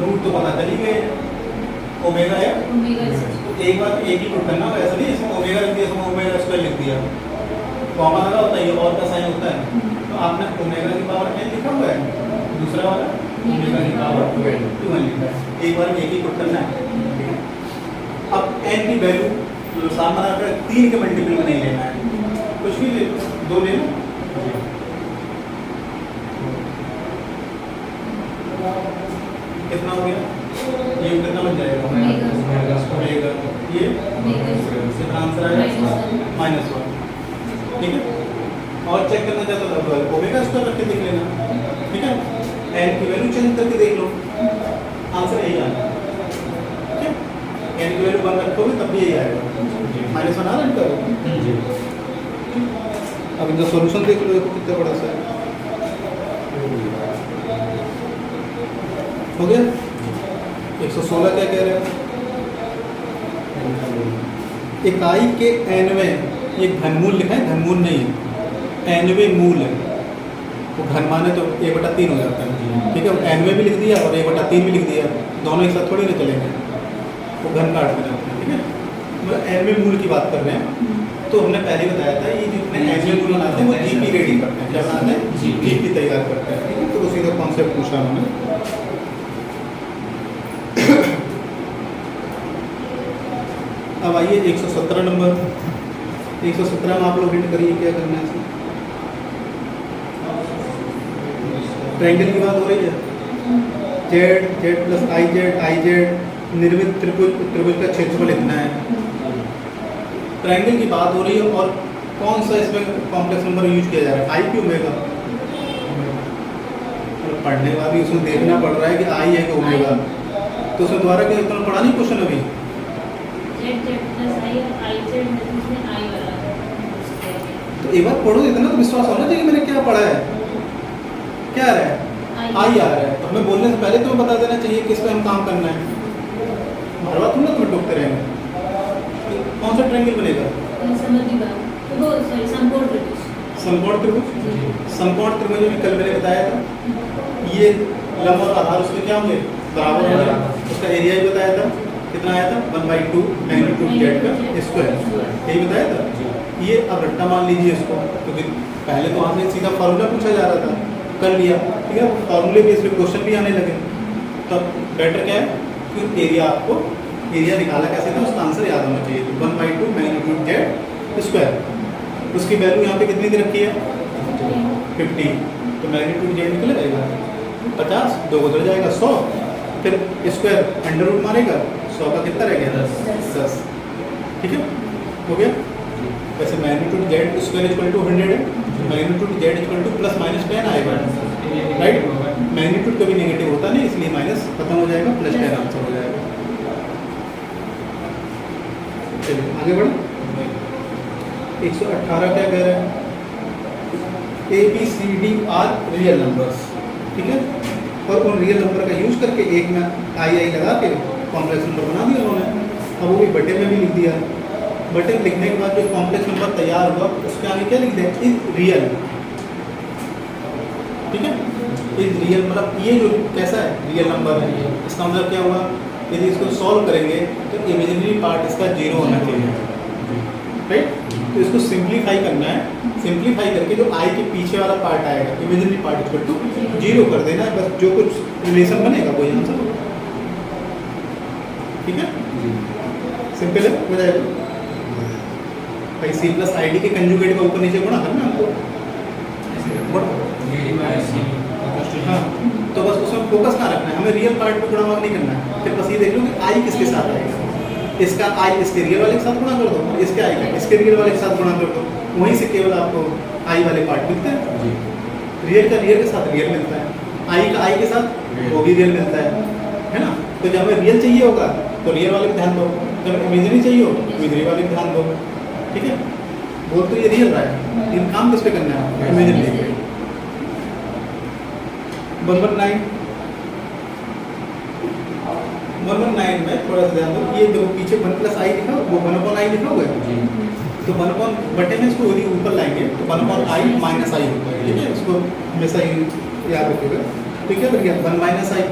रूट तो पता चल ही गए, ओमेगा है। तो एक बार एक ही पुट करना होगा, ऐसा नहीं इसमें ओमेगा लिख दिया, इसमें ओमेगा स्क्वायर लिख दिया, कॉमा लगा होता है, ये और का साइन होता है। तो आपने ओमेगा की पावर n लिखा हुआ है, दूसरा वाला ओमेगा की पावर 2 लिखा है। एक बार एक ही पुट करना है। अब n की वैल्यू सामने आकर 3 के मल्टीपल में नहीं लेना है, कुछ भी ले 2 ले लो। कितना हो गया, ये कितना बन जाएगा, ओमेगा। ये कितना आंसर आएगा, -1। ठीक है, और चेक करना चाहते हो तो ओमेगा स्क्वायर रख के देख लेना। ठीक है, n की वैल्यू चेंज करके देख लो, आंसर यही आएगा। ठीक है, n की वैल्यू 1 रखोगे तब भी यही आएगा, -1 आ रहा है इनका। अब इनका सॉल्यूशन देख लो, देखो कितना बड़ा सा है। हो गया। 116 क्या कह रहे हैं, इकाई के nवें, ये घनमूल लिखा है, घनमूल नहीं है, nवें मूल है। वो घन माने तो 1/3 हो जाता है। ठीक है, nवें भी लिख दिया और 1/3 भी लिख दिया, दोनों एक साथ थोड़ी ना चलेंगे, वो घन काट में जाते हैं। ठीक है, मतलब nवें मूल की बात कर रहे हैं। तो हमने पहले बताया था, ये जितने nवें मूल बनाते हैं वो जीपी रेडी करते हैं, क्या बनाते हैं, जीपी तैयार करते हैं। ठीक है, तो उसी का कॉन्सेप्ट पूछा हमने। अब आइए 117 नंबर। 117 में आप लोग हिंट करिए क्या करना है। ट्रायंगल की बात हो रही है, Z Z plus I Z निर्मित त्रिभुज का क्षेत्रफल इतना है। ट्रायंगल की बात हो रही है और कौन सा इसमें कॉम्प्लेक्स नंबर यूज किया जा रहा है, आई की ओमेगा। पढ़ने का भी उसमें देखना पड़ रहा है कि आई है कि ओमेगा, तो उसमें दोबारा क्या इतना पढ़ा नहीं क्वेश्चन अभी। तो एक बार पढ़ो, इतना तो विश्वास होना चाहिए मैंने क्या पढ़ा है, क्या आ रहा है, आई आ रहा है। तो हमें बोलने से पहले तुम्हें बता देना चाहिए किस पे हम काम करना है, हर बात तुम ना तुम्हें टोकते रहेंगे। कौन सा ट्रायंगल बनेगा, समकोण त्रिभुज। समकोण त्रिभुज में कल मैंने बताया था, ये लंब और आधार उसके क्या होंगे, बराबर होंगे। उसका एरिया ही बताया था, कितना आया था, 1/2 मैग्नीट्यूड जेड का स्क्वायर, यही बताया था। ये अब रट्टा मान लीजिए इसको, क्योंकि पहले तो आपने सीधा फार्मूला पूछा जा रहा था, कर लिया। ठीक है, फार्मूले बेस पे क्वेश्चन भी आने लगे, तब बेटर क्या है कि एरिया आपको एरिया निकाला कैसे था उसका आंसर याद होना चाहिए। 1/2 मैग्नीट्यूड जेड स्क्वायर, उसकी वैल्यू यहाँ पे कितनी दे रखी है, 50। तो मैग्नीट्यूड जेड निकलेगा 50, 2 गुजर जाएगा 100, फिर स्क्वायर अंडर रूट मारेगा, 100 का कितना रह गया, 10। ठीक है, हो गया। वैसे magnitude z square equal to 100 है, मैग्नीट्यूड जेड इक्वल टू +-10 आएगा, राइट। मैग्नीट्यूड कभी नेगेटिव होता नहीं, इसलिए माइनस खत्म हो जाएगा, +10 आंसर हो जाएगा। चलिए आगे बढ़ो। 118 क्या कह रहा है, ABCD आर रियल नंबर्स। ठीक है, और उन रियल नंबर का यूज करके एक में आई लगा के कॉम्प्लेक्स नंबर बना दिया उन्होंने। अब वो भी बटे में भी लिख दिया, बटे में लिखने के बाद जो कॉम्प्लेक्स नंबर तैयार हुआ उसके आगे क्या लिख दें, इज रियल। ठीक है, इज रियल मतलब ये जो कैसा है, रियल नंबर है। इसका मतलब क्या हुआ, यदि इसको सॉल्व करेंगे तो इमेजिनरी पार्ट इसका 0 होना चाहिए। राइट। तो इसको सिंप्लीफाई करना है, सिंप्लीफाई करके जो आई के पीछे वाला पार्ट आएगा इमेजिनरी पार्ट इक्वल टू 0 कर देना है, बस जो कुछ रिलेशन बनेगा वही आंसर होगा। ठीक है, सिंपल है, हो जाएगा भाई। सी प्लस आई डी के कंजुगेट का ऊपर नीचे गुणा करना हमको, हाँ। तो बस उसमें फोकस कहाँ रखना है, हमें रियल पार्ट पे गुणा नहीं करना है। फिर बस ये देख लो कि आई किसके साथ आएगा, इसका आई इसके रियल वाले के साथ गुणा कर दो, इसके आई का इसके रियल वाले के साथ गुणा कर दो, वहीं से केवल आपको आई वाले पार्ट मिलते हैं। रियल का रियल के साथ रियल मिलता है, आई का आई के साथ वो भी रियल मिलता है ना। तो जब हमें रियल चाहिए होगा तो रियल वाले पे ध्यान दो, जब इमेजिनरी चाहिए हो इमेजिनरी वाले पे ध्यान दो। ठीक है, बोल तो ये रियल रहा है, लेकिन काम किस पे करना है, इमेजिनरी पे। 119 में थोड़ा सा ध्यान दो, ये जो पीछे 1 प्लस आई लिखा वो 1/i लिखा हुआ है, तो 1 बटे में इसको यदि ऊपर लाएंगे तो 1/i माइनस आई होगा। ठीक है, इसको हमेशा ही याद रखिएगा। ठीक है, तो क्या 1 माइनस आई,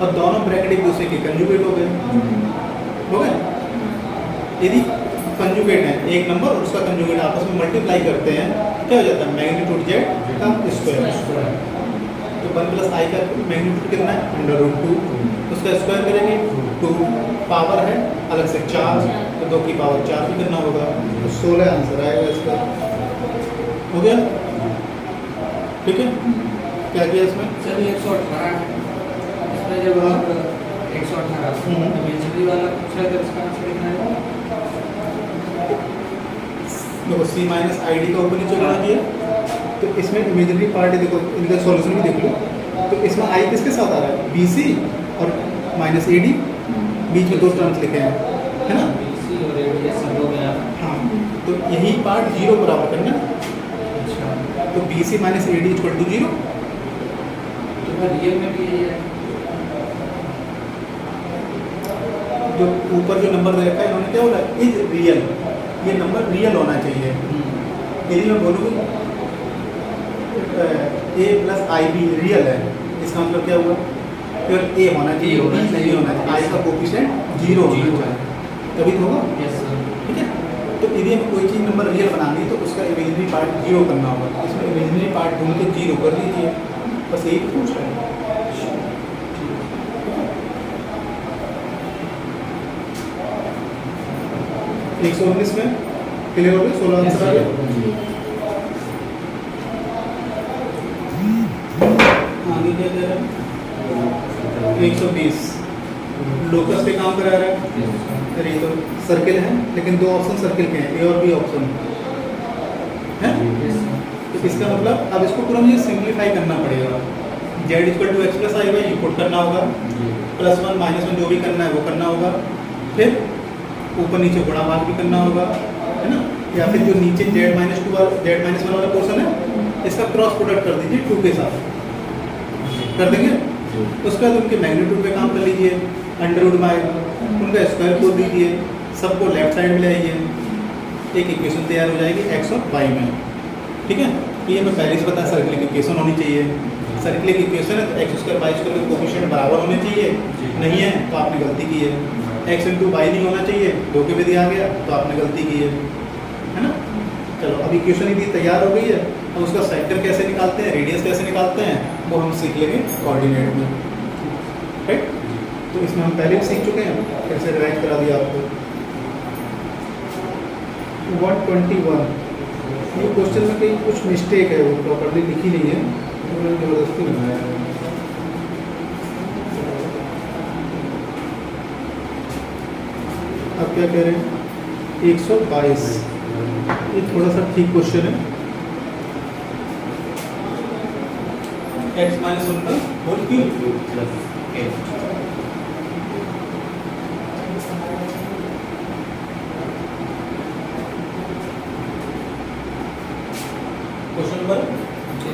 और दोनों ब्रैकेट एक दूसरे के कंजुगेट हो गए, हो गए। यदि कंजुगेट है एक नंबर और उसका कंजुगेट आपस में मल्टीप्लाई करते हैं, क्या हो जाता है, मैग्नीट्यूड जेड का स्क्वायर। तो 1 प्लस आई का मैग्नीट्यूड कितना है, √2, उसका स्क्वायर करेंगे 2, पावर है अलग से 4, तो 2 की पावर 4 भी करना होगा, तो 16 आंसर आएगा इसका। हो गया, ठीक है। क्या किया इसमें, सर 118 इसमें जब आप 118 इमेजिनरी वाला पूछा है तो इसका आंसर कितना है, देखो सी माइनस आई डी का ऊपर नीचे गुणा किया, तो इसमें इमेजिनरी पार्ट है, देखो इनका सॉल्यूशन भी देख लो। तो इसमें आई किसके साथ आ रहा है, बी सी और माइनस ए डी, बीच में 2 टर्म्स लिखे हैं, है ना। BC और ADS सब हो गया। हाँ, तो यही पार्ट 0 बराबर करना है, अच्छा, तो b c minus a d equal to 0। तो फिर रियल में भी यही है, जो ऊपर जो नंबर दे रखा है इन्होंने क्या बोला, इज रियल, ये नंबर रियल होना चाहिए। यदि मैं बोलूँ ए प्लस आई बी रियल है, इसका मतलब क्या हुआ, केवल ए होना चाहिए, बी नहीं होना चाहिए, आई का कोफिशिएंट 0 होना चाहिए, तभी तो होगा। Yes sir. ठीक है, तो यदि हमें कोई चीज़ नंबर रियल बनानी है तो उसका इमेजिनरी पार्ट 0 करना होगा, इसमें इमेजिनरी पार्ट ढूंढ के 0 कर लीजिए, बस यही पूछ रहे हैं। 119 में क्लियर हो गया, 16 आंसर आ गए। आगे क्या कह रहा है, 120 लोकस पे काम करा रहा है। अरे ये तो सर्किल है, लेकिन 2 ऑप्शन सर्किल के हैं, ए और बी ऑप्शन है। तो इसका मतलब अब इसको पूरा मुझे सिंप्लीफाई करना पड़ेगा। Z equal to x plus i y ये पुट करना होगा, +1 -1 जो भी करना है वो करना होगा, फिर ऊपर नीचे गुणा भाग भी करना होगा, है ना। या फिर जो नीचे z-2 वाला पोर्शन है इसका क्रॉस प्रोडक्ट कर दीजिए 2 के साथ, कर देंगे। उसके बाद उनके मैग्नीट्यूड पे काम कर लीजिए, √बाय उनका स्क्वायर खोल दीजिए, सबको लेफ्ट साइड में ले आइए, एक इक्वेशन तैयार हो जाएगी x और y में। ठीक है, ये मैं पहले से बताया सर्किल की इक्वेशन होनी चाहिए। सर्किल की इक्वेशन है तो x² y² के कोफिशिएंट बराबर होने चाहिए, नहीं है तो आपने गलती की है। x × y नहीं होना चाहिए, धोखे में दिया गया तो आपने गलती की है ना। चलो अब इक्वेशन यदि तैयार हो गई है, अब उसका सेक्टर कैसे निकालते हैं, रेडियस कैसे निकालते हैं, वो हम सीख लेंगे कोऑर्डिनेट में, राइट। तो इसमें हम पहले भी सीख चुके हैं, कैसे डिराइव करा दिया आपको। 121 ये क्वेश्चन में कहीं कुछ मिस्टेक है, वो प्रॉपर्ली लिखी नहीं है, तो मैंने जबरदस्ती बनाया है। अब क्या कह रहे हैं, 122 ये थोड़ा सा ठीक क्वेश्चन है। x - 1 का whole cube plus a question number x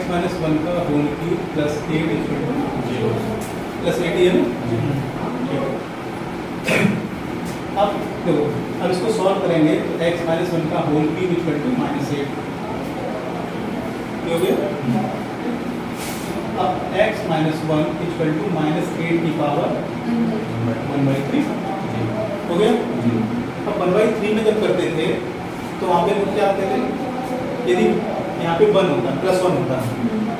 - 1 का whole cube plus 8 equal to 0 plus 8 है ना। अब देखो, अब इसको सॉल्व करेंगे तो x - 1 का होल क्यूब इक्वल टू -8 हो गया। अब x - 1 इक्वल टू -8 की पावर 1/3 हो गया। अब 1/3 में जब करते थे तो वहाँ पे लोग क्या आते थे, यदि यहाँ पे 1 होता है +1 होता है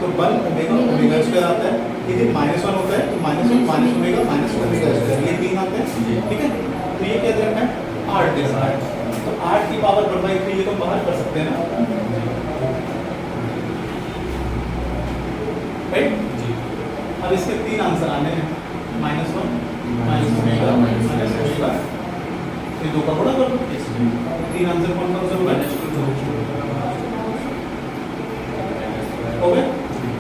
तो 1 ओमेगा स्क्वायर आता है, यदि -1 होता है तो -1 ओमेगा स्क्वायर, ये 3 आते हैं। ठीक है, तो ये क्या दे रखा है, 8 दे रखा है। तो 8 की पावर 1/3 ये तो बाहर कर सकते हैं ना, राइट। अब इसके 3 आंसर आने हैं, -1 -ओमेगा -ओमेगा, ये 2 का गुणा कर दो। 3 आंसर कौन सा होगा, हो गया।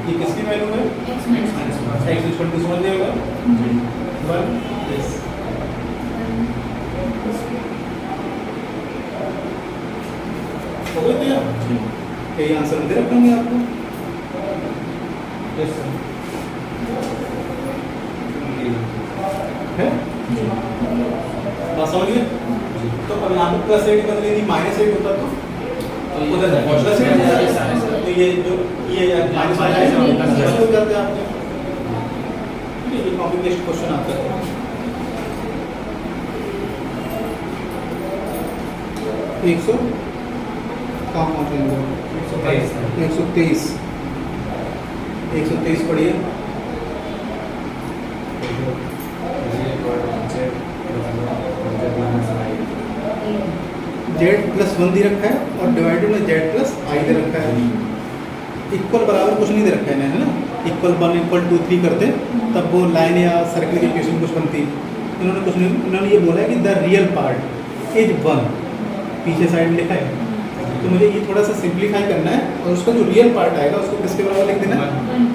ये किसकी वैल्यू है, x minus x equal to समझ जाएगा 1 यस। हो गया क्या, यही आंसर दे रखेंगे आपको। यस सर, है बात समझिए। तो अब यहाँ पे +8 बदले यदि -8 होता तो उधर +8 तो ये जो ये माइनस हो जाते हैं आपके, ये कॉम्प्लिकेशन क्वेश्चन आता है। एक सौ कहाँ पहुँचेंगे, 123 123 पढ़िए। Z+1 दे रखा है और डिवाइडेड में Z+i दे रखा है। इक्वल बराबर कुछ नहीं दे रखा है, है ना। इक्वल 1 इक्वल 2 3 करते तब वो लाइन या सर्कल की इक्वेशन कुछ बनती। इन्होंने कुछ नहीं, इन्होंने ये बोला है कि द रियल पार्ट इज 1, पीछे साइड में लिखा है। तो मुझे ये थोड़ा सा सिंप्लीफाई करना है और उसका जो रियल पार्ट आएगा उसको किसके बराबर लिख देना है,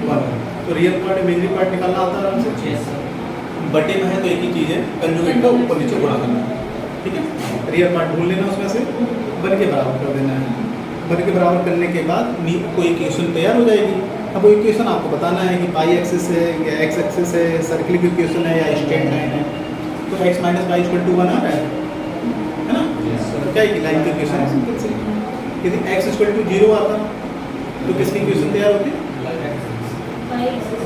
1। तो रियल पार्ट इमेजिनरी पार्ट निकालना आता है आराम से। बटे में है तो एक ही चीज़ है, कंजुगेट का ऊपर नीचे गुणा करना, ठीक है। रियल पार्ट ढूंढ लेना, उसमें से 1 के बराबर कर देना है। 1 के बराबर करने के बाद कोई इक्वेशन तैयार हो जाएगी। अब वो इक्वेशन आपको बताना है कि पाई एक्सिस है या एक्स एक्सिस है, सर्कल की इक्वेशन है या स्ट्रेट लाइन है। तो x - y = 1 आ रहा है ना। तो क्या है, लाइन की इक्वेशन है सिंपल से। यदि x = 0 आता तो किसकी इक्वेशन तैयार होती,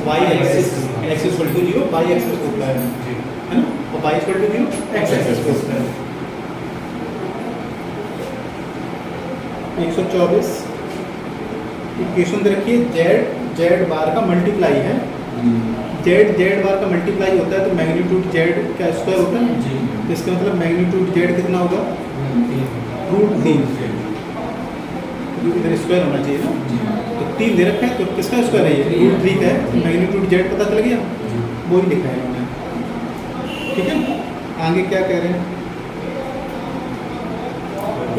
y axis, x = 0 y axis को होता है ना, और y = 0 x एक्सिस को होता है। 124 इक्वेशन दे रखी है, z बार का मल्टीप्लाई है, z बार का मल्टीप्लाई होता है तो मैग्नीट्यूड z का स्क्वायर होता है। तो इसका मतलब मैग्नीट्यूड z कितना होगा, √3। इधर स्क्वायर होना चाहिए ना, तो 3 दे रखा है तो किसका स्क्वायर है, ये √3 का है। मैग्नीट्यूड z पता चल गया, वो ही लिखा है इन्होंने, ठीक है। आगे क्या कह रहे हैं,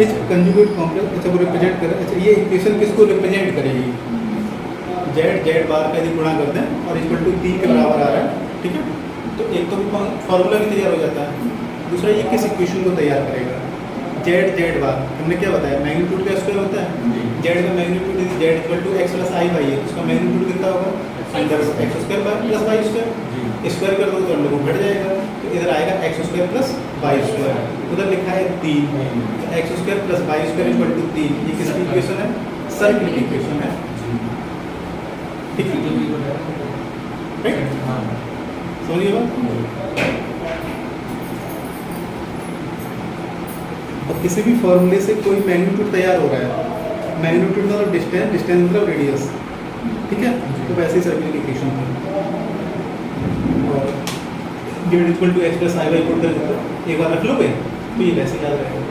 इस कंजुगेट कॉम्प्लेक्स, अच्छा वो रिप्रेजेंट कर, अच्छा ये इक्वेशन किसको रिप्रेजेंट करेगी, z बार का यदि गुणा करते हैं और इक्वल टू 3 के बराबर आ रहा है, ठीक है। तो एक तो फॉर्मूला भी तैयार हो जाता है, दूसरा ये किस इक्वेशन को तैयार करेगा, z बार हमने क्या बताया, मैग्नीट्यूड का स्क्वायर होता है। z का मैग्नीट्यूड यदि z = x + i y है, उसका मैग्नीट्यूड कितना होगा, √x² + y²। स्क्वायर कर दो तो अंडर रूट घट जाएगा, तो इधर आएगा x² + y²। उधर लिखा है 3, तो x² + y² = 3। ये किसकी इक्वेशन है, सर्कल की इक्वेशन है, ठीक है, राइट। समझिए बात। अब किसी भी फॉर्मूले से कोई मैग्नीट्यूड तैयार हो रहा है, मैग्नीट्यूड मतलब डिस्टेंस, डिस्टेंस मतलब रेडियस, ठीक है। तो वैसे ही सर्कल की इक्वेशन है और z = x + i y put कर देते, एक बार रख लोगे तो ये वैसे याद रहेगा।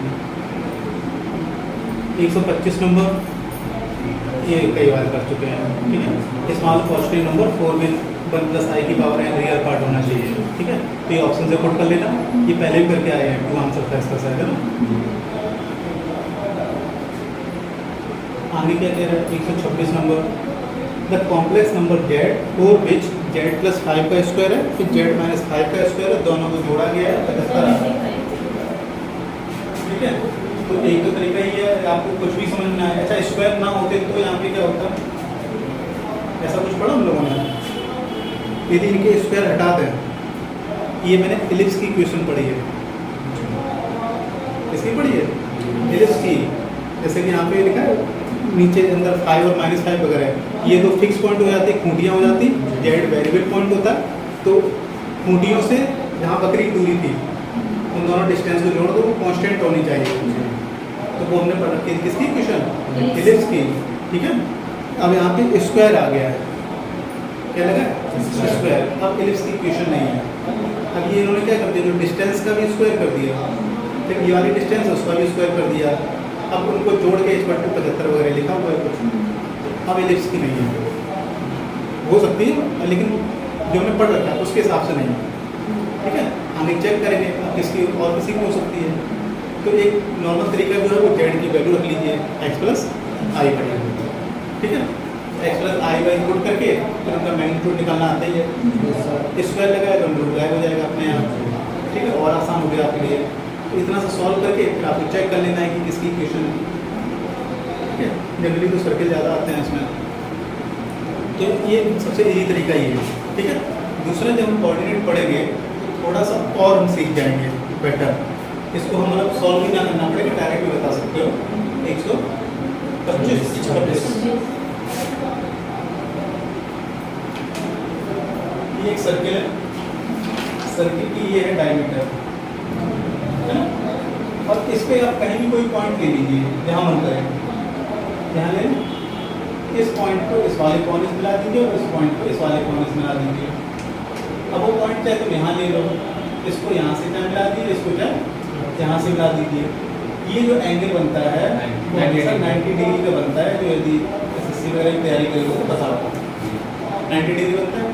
125 नंबर ये कई बार कर चुके हैं, ठीक है। स्मॉल पॉजिटिव नंबर 4 में 1 + i की पावर n रियल पार्ट होना चाहिए, ठीक है। तो ये ऑप्शन से पुट कर लेना, ये पहले भी करके आए हैं, 2 आंसर था इसका शायद, है ना। आगे क्या कह रहा है, 126 number, the complex number z for which z + 5 का स्क्वायर है फिर z - 5 का स्क्वायर है, दोनों को जोड़ा गया है 75, ठीक है। तो एक तो तरीका ये है, आपको कुछ भी समझना है। अच्छा स्क्वायर ना होते तो यहाँ पे क्या होता, ऐसा कुछ पढ़ा हम लोगों ने, यदि इनके स्क्वायर हटा दें, ये मैंने एलिप्स की इक्वेशन पढ़ी है, इसकी पढ़ी है एलिप्स की, जैसे कि यहाँ पे लिखा है नीचे अंदर 5 और -5 वगैरह, ये तो फिक्स पॉइंट हो जाती, खूंटियाँ हो जाती, z वेरिएबल पॉइंट होता, तो खूंटियों से जहाँ बकरी दूरी थी उन दोनों डिस्टेंस को जोड़ दो, वो कांस्टेंट होनी चाहिए। तो वो हमने पढ़ा कि किसकी इक्वेशन, इलिप्स की, ठीक है। अब यहाँ पे स्क्वायर आ गया है, क्या लगा स्क्वायर। अब इलिप्स की इक्वेशन नहीं है। अब ये इन्होंने क्या कर दिया, जो डिस्टेंस का भी स्क्वायर कर दिया, फिर ये वाली डिस्टेंस है उसका भी स्क्वायर कर दिया। अब उनको जोड़ के 75 वगैरह लिखा हुआ है कुछ। अब इलिप्स की नहीं है, हो सकती है लेकिन जो हमने पढ़ रखा है उसके हिसाब से नहीं, ठीक है। हम एक चेक करेंगे, अब किसकी और किसी की हो सकती है। तो एक नॉर्मल तरीका जो है वो जेड की वैल्यू रख लीजिए x प्लस आई बाई, ठीक है। x plus I by put करके फिर उनका मैग्नीट्यूड निकालना आता ही है। स्क्वायर लगाया तो रूट गायब हो जाएगा अपने आप, ठीक है। और आसान हो गया आपके लिए। तो इतना सा सॉल्व करके फिर आपको चेक कर लेना है कि किसकी इक्वेशन, ठीक है। जनरली तो सर्किल ज़्यादा आते हैं इसमें, तो ये सबसे इजी तरीका ये है, ठीक है। दूसरा जब हम कोऑर्डिनेट पढ़ेंगे थोड़ा सा और हम सीख जाएंगे बेटर। इसको हम मतलब सॉल्व भी ना करना पड़ेगा, डायरेक्ट भी बता सकते हो। 125 ये एक सर्किल है, सर्किल की ये है डायमीटर, है ना। और इस पे आप कहीं भी कोई पॉइंट ले लीजिए, जहाँ मन करें यहाँ ले, इस पॉइंट को इस वाले कॉर्नर से मिला दीजिए और इस पॉइंट को इस वाले कॉर्नर से मिला दीजिए। अब वो पॉइंट चाहे तुम यहाँ ले लो, इसको यहाँ से चाहे मिला दीजिए, इसको चाहे यहाँ से मिला दीजिए। ये जो एंगल बनता है वो हमेशा 90 डिग्री का बनता है। जो यदि एसएससी वगैरह की तैयारी करेंगे तो बता दो 90 डिग्री बनता है।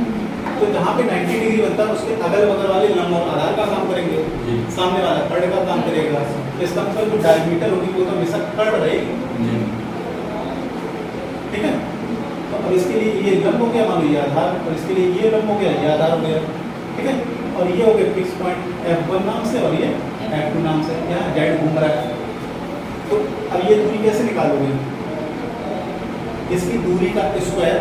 तो जहाँ पे 90 डिग्री बनता है उसके अगल बगल वाले लंब और आधार का काम करेंगे, सामने वाला कर्ण का काम करेगा। तो इसका मतलब जो डायमीटर होगी वो तो हमेशा कर्ण रहेगी, ठीक है। तो अब इसके लिए ये लंब हो गया, मान लो ये आधार, और इसके लिए ये लंब हो गया, ये आधार हो गया, ठीक है। और ये हो गया फिक्स पॉइंट F1 नाम से और ये F2 नाम से, यहाँ जेड घूम रहा है। तो अब ये दूरी कैसे निकालोगे, इसकी दूरी का स्क्वायर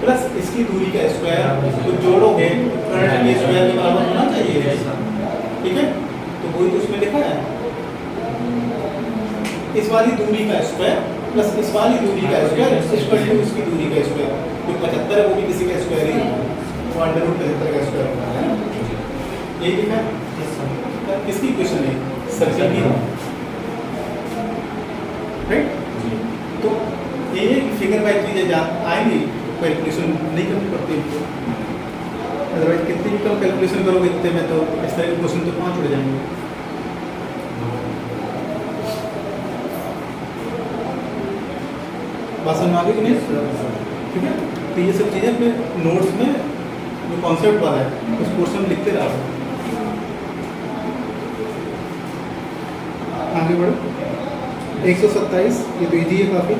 प्लस इसकी दूरी का स्क्वायर तो जोड़ोगे तो कर्ण के स्क्वायर के बराबर होना चाहिए, ठीक है। तो वही तो उसमें लिखा है, इस वाली दूरी का स्क्वायर प्लस इस वाली दूरी का स्क्वायर इक्वल टू इसकी दूरी का स्क्वायर। जो 75 है वो भी किसी का स्क्वायर ही है, तो अंडर रूट 75 का स्क्वायर होता है, यही लिखा है। किसकी इक्वेशन है, सर्किल की, राइट। तो ये फिगर बाय चीजें आएंगी, कैलकुलेशन नहीं करनी पड़ती है। अदरवाइज कितनी भी कम कैलकुलेशन करोगे इतने में तो इस तरह के क्वेश्चन तो 5 उड़ जाएंगे। बात समझ आ गई कि नहीं, ठीक है। तो ये सब चीज़ें अपने नोट्स में जो कॉन्सेप्ट वाला है उस कोर्स में लिखते रहो। आगे बढ़ो। 127 ये तो इजी है काफ़ी।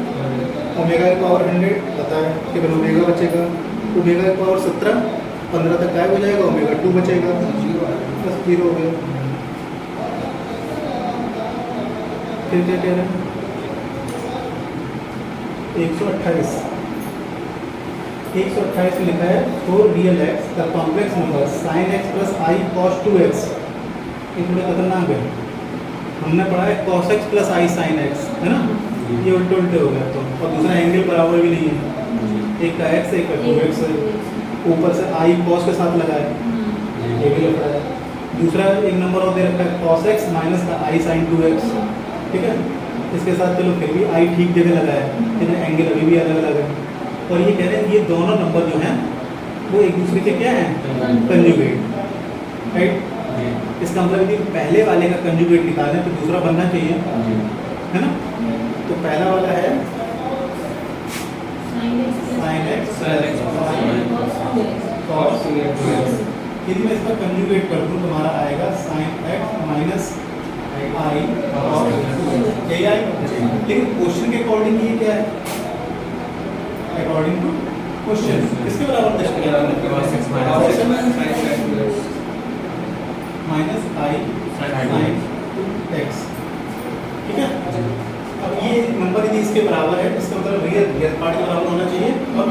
ओमेगा की पावर 100 पता है कि फिर ओमेगा बचेगा, ओमेगा की पावर 17 15 तक गायब हो जाएगा, ओमेगा 2 बचेगा, बस 0 हो गया। फिर क्या कह रहे हैं, 128 लिखा है for real x the complex number sine x plus I cos 2x। ये थोड़े खतरनाक है, हमने पढ़ा है cos x plus i sine x, है ना। ये उल्टे उल्टे हो गया। तो और दूसरा एंगल बराबर भी नहीं है, एक का x है एक का 2x है, ऊपर से आई cos के साथ लगा है, ये भी लगा है। दूसरा एक नंबर और दे रखा है cos x माइनस का आई साइन 2x, ठीक है। इसके साथ चलो फिर भी आई ठीक जगह लगा है, लेकिन एंगल अभी भी अलग अलग है। और ये कह रहे हैं ये दोनों नंबर जो हैं वो एक दूसरे के क्या हैं, कंजुगेट, राइट। इसका मतलब कि पहले वाले का कंजुगेट निकालें तो दूसरा बनना चाहिए, है ना। तो पहला वाला है sin x cos 2x। यदि मैं इसका कंजुगेट कर दूँ तुम्हारा आएगा sin x माइनस आई cos 2x, यही आएगा। लेकिन क्वेश्चन के अकॉर्डिंग ये क्या है, अकॉर्डिंग टू क्वेश्चन किसके बराबर टेस्ट किया माइनस आई साइन 2x, ठीक है। अब ये नंबर यदि इसके बराबर है इसका मतलब रियल पार्ट के बराबर होना चाहिए और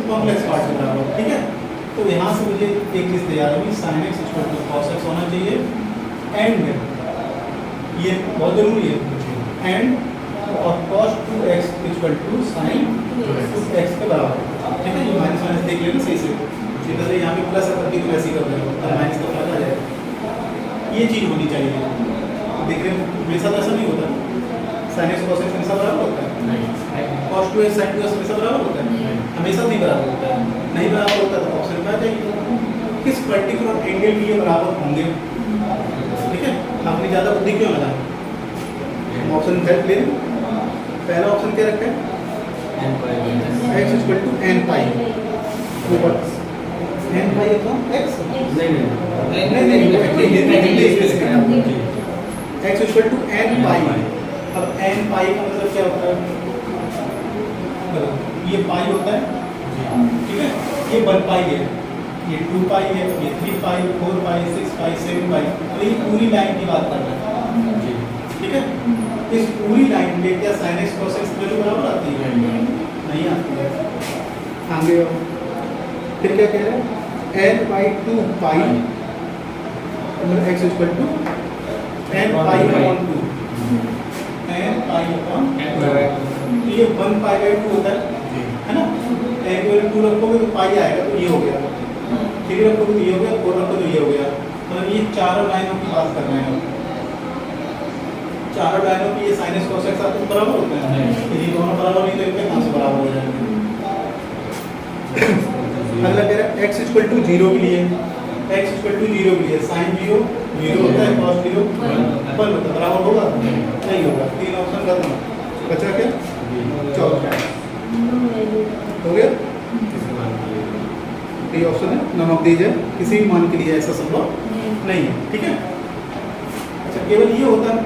कॉम्प्लेक्स पार्ट के बराबर, ठीक है। तो यहाँ से मुझे एक चीज़ तैयार होगी, sin x equal to cos x होना चाहिए, एंड ये बहुत जरूरी है, एंड और cos 2x equal to sin 2x के बराबर, ठीक है। ये माइनस माइनस देख लेना सही से, इधर यहाँ पे प्लस है तभी तो वैसे ही कर देगा, माइनस का फर्क आ जाएगा। ये चीज़ होनी चाहिए। देखिए हमेशा तो ऐसा नहीं होता, साइन एक्स कॉस एक्स हमेशा बराबर होता है, कॉस 2x साइन 2x हमेशा बराबर होता है, हमेशा नहीं बराबर होता है। नहीं बराबर होता तो ऑप्शन में आ जाएगी किस पर्टिकुलर एंगल में ये बराबर होंगे। ठीक है, आपने ज़्यादा बुद्धि क्यों लगाई? हम ऑप्शन हेल्प ले लें। पहला ऑप्शन क्या रखा है? x equal to n pi ऊपर n pi upon x x equal to n pi. अब n पाई का मतलब क्या होता है? ये पाई होता है, ठीक है, ये 1 पाई है, ये 2 पाई है, ये 3 पाई 4 पाई 6 पाई 7 पाई। तो ये पूरी लाइन की बात कर रहे हैं, ठीक है। इस पूरी लाइन में क्या sin x cos x value बराबर आती है? नहीं आती है। आगे फिर क्या कह रहे हैं? n बाई 2 पाई मतलब x equal to n pi upon 2 n pi upon ये 1 पाई बाई 2 होता है ना। n को 2 रखोगे तो पाई आएगा, तो ये हो गया, 3 रखोगे तो ये हो गया, 4 रखोगे तो ये हो गया। मतलब ये चारों लाइनों की बात कर रहे हैं हम। चारों लाइनों की ये sin x cos x आपस में बराबर होते हैं, यदि दोनों बराबर नहीं तो इनके कहाँ से बराबर हो जाएंगे? अगला कह रहा है x इक्वल टू 0 के लिए, x इक्वल टू 0 के लिए sin 0 0 होता है, cos 0 1 होता है, बराबर होगा? नहीं होगा। 3 ऑप्शन खत्म, बचा क्या? चौथा हो गया। ये ऑप्शन है नन ऑफ दीज है, किसी भी मान के लिए ऐसा संभव नहीं है, ठीक है। अच्छा केवल ये होता है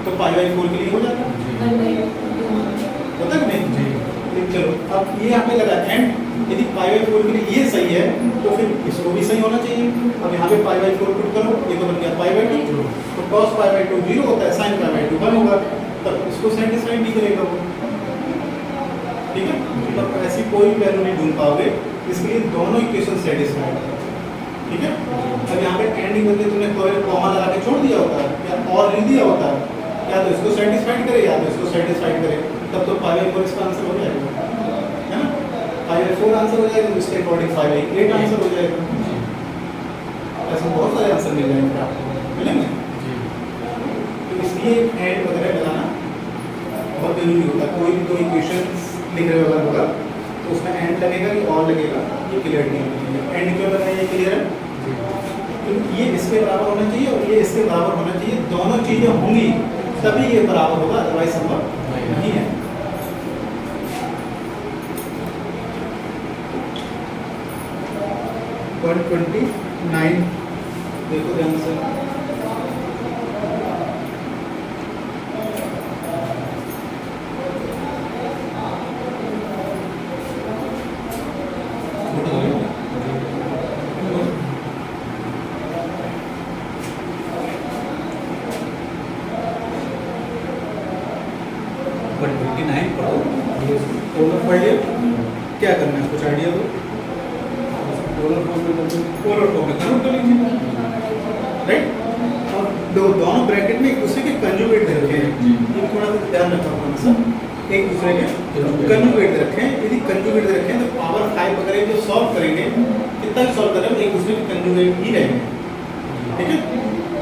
तो पाई बाई 4 के लिए हो जाता है, होता है कि नहीं? चलो अब ये यहाँ पे लगा एंड, यदि पाई बाई 4 के लिए ये सही है तो फिर इसको भी सही होना चाहिए। अब यहाँ पे पाई बाई 4 पुट करो, ये तो बन गया पाई बाई 2, तो cos पाई बाई 2 0 होता है, sin पाई बाई 2 1 होगा, तब इसको सेटिस्फाई नहीं करेगा वो, ठीक है। मतलब ऐसी कोई वैल्यू नहीं ढूंढ पाओगे, इसलिए दोनों इक्वेशन सेटिस्फाइड है, ठीक है। अब यहाँ पे एंडिंग करके तुमने कोई कॉमा लगा के छोड़ दिया होता है या और लिख दिया होता है, या तो इसको सेटिस्फाइड करे या तो इसको सेटिस्फाइड करे, तब तो पाई बाई 4 इसका आंसर हो जाएगा, है ना। पाई बाई 4 आंसर हो जाएगा तो इसके अकॉर्डिंग पाई बाई 8 आंसर हो जाएगा। ऐसे बहुत सारे आंसर मिल जाएंगे आपको, मिलेंगे। तो इसलिए एंड वगैरह लगाना बहुत जरूरी होता है। कोई भी दो इक्वेशन लिख रहे हो होगा तो उसमें एंड लगेगा कि और लगेगा, ये क्लियर नहीं होना चाहिए। एंड क्यों लगाया, ये क्लियर है, क्योंकि ये इसके बराबर होना चाहिए और ये इसके बराबर होना चाहिए, दोनों चीजें होंगी तभी ये बराबर होगा, अदरवाइज संभव नहीं है। वन 29 देखो ध्यान से, पढ़ लिया, क्या करना है कुछ आइडिया दो। पोलर फॉर्म में कन्वर्ट कर लीजिए, राइट। और दोनों ब्रैकेट में एक दूसरे के कंजुगेट दे रखे हैं, ये थोड़ा सा ध्यान रखना होगा सर, एक दूसरे के कंजुगेट दे रखे हैं। यदि कंजुगेट दे रखे हैं तो पावर 5 वगैरह जो सॉल्व करेंगे, कितना भी सॉल्व करें एक दूसरे के कंजुगेट ही रहेंगे, ठीक है।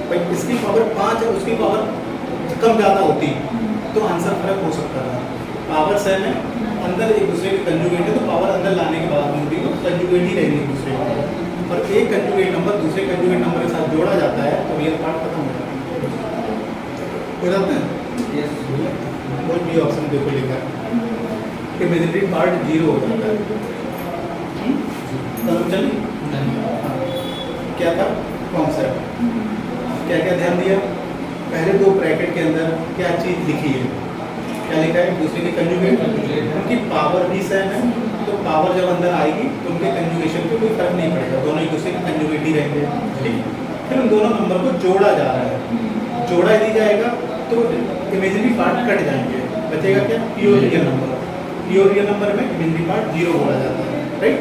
भाई इसकी पावर 5 है, उसकी पावर कम ज़्यादा होती तो आंसर फर्क हो सकता था। पावर सेम है, अंदर एक दूसरे के कंजुगेट है, तो पावर अंदर लाने के बाद में भी कंजुगेट ही रहेंगे एक दूसरे के। और एक कंजुगेट नंबर दूसरे कंजुगेट नंबर के साथ जोड़ा जाता है तो रियल पार्ट खत्म हो जाता है। कोई भी ऑप्शन देखो लिखा है, इमेजिनरी पार्ट 0 हो जाता है। समझ चली क्या था कॉन्सेप्ट, क्या क्या ध्यान दिया? पहले दो ब्रैकेट के अंदर क्या चीज़ लिखी है, क्या लिखा है? दूसरे के कंजुगेट, उनकी पावर भी सेम है, तो पावर जब अंदर आएगी तो उनके कंजुगेशन पे कोई फर्क नहीं पड़ेगा, दोनों एक दूसरे के कंजुगेट ही रहेंगे, ठीक। फिर उन दोनों नंबर को जोड़ा जा रहा है, जोड़ा दी जाएगा तो इमेजिनरी पार्ट कट जाएंगे, बचेगा क्या? Pure real number. Pure real number में इमेजिनरी पार्ट 0 बोला जाता है, राइट।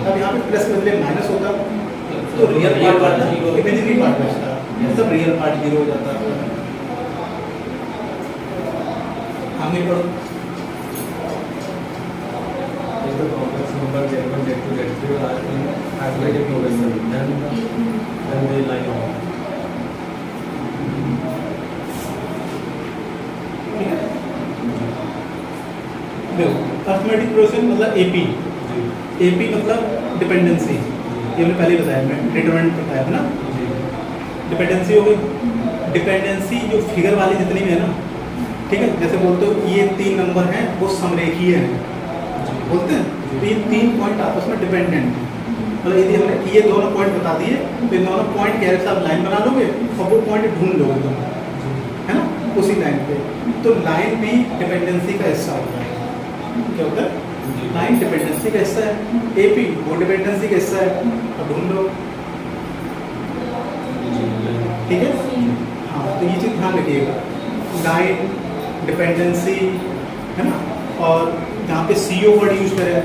अब यहाँ पे प्लस बदले माइनस होगा तो रियल पार्ट इमेजिनरी पार्ट बचता है, सब रियल पार्ट 0 हो जाता है। आगे बढ़ो, complex number Z1, Z2, Z3 are calculated progressively, then they line up. Introduction मतलब एपी, एपी मतलब डिपेंडेंसी, ये हमने पहले ही बताया, मैं डिटरमिनेंट बताया था ना। डिपेंडेंसी हो गई, डिपेंडेंसी जो फिगर वाली जितनी भी है ना, ठीक है, जैसे बोलते हो ये 3 नंबर हैं वो समरेखीय हैं बोलते हैं, तो ये 3 पॉइंट आपस में डिपेंडेंट हैं। मतलब यदि हमने ये दोनों पॉइंट बता दिए तो इन दोनों पॉइंट के साथ लाइन बना लोगे और वो पॉइंट ढूंढ लोगे तुम, है ना, उसी लाइन पे। तो लाइन भी डिपेंडेंसी का हिस्सा होता है। क्या होता है? लाइन डिपेंडेंसी का हिस्सा है, एपी वो डिपेंडेंसी का हिस्सा है, अब ढूंढ लो, ठीक है। हाँ, तो ये चीज़ ध्यान रखिएगा, लाइन डिपेंडेंसी, है ना, और यहाँ पे CO वर्ड यूज करें,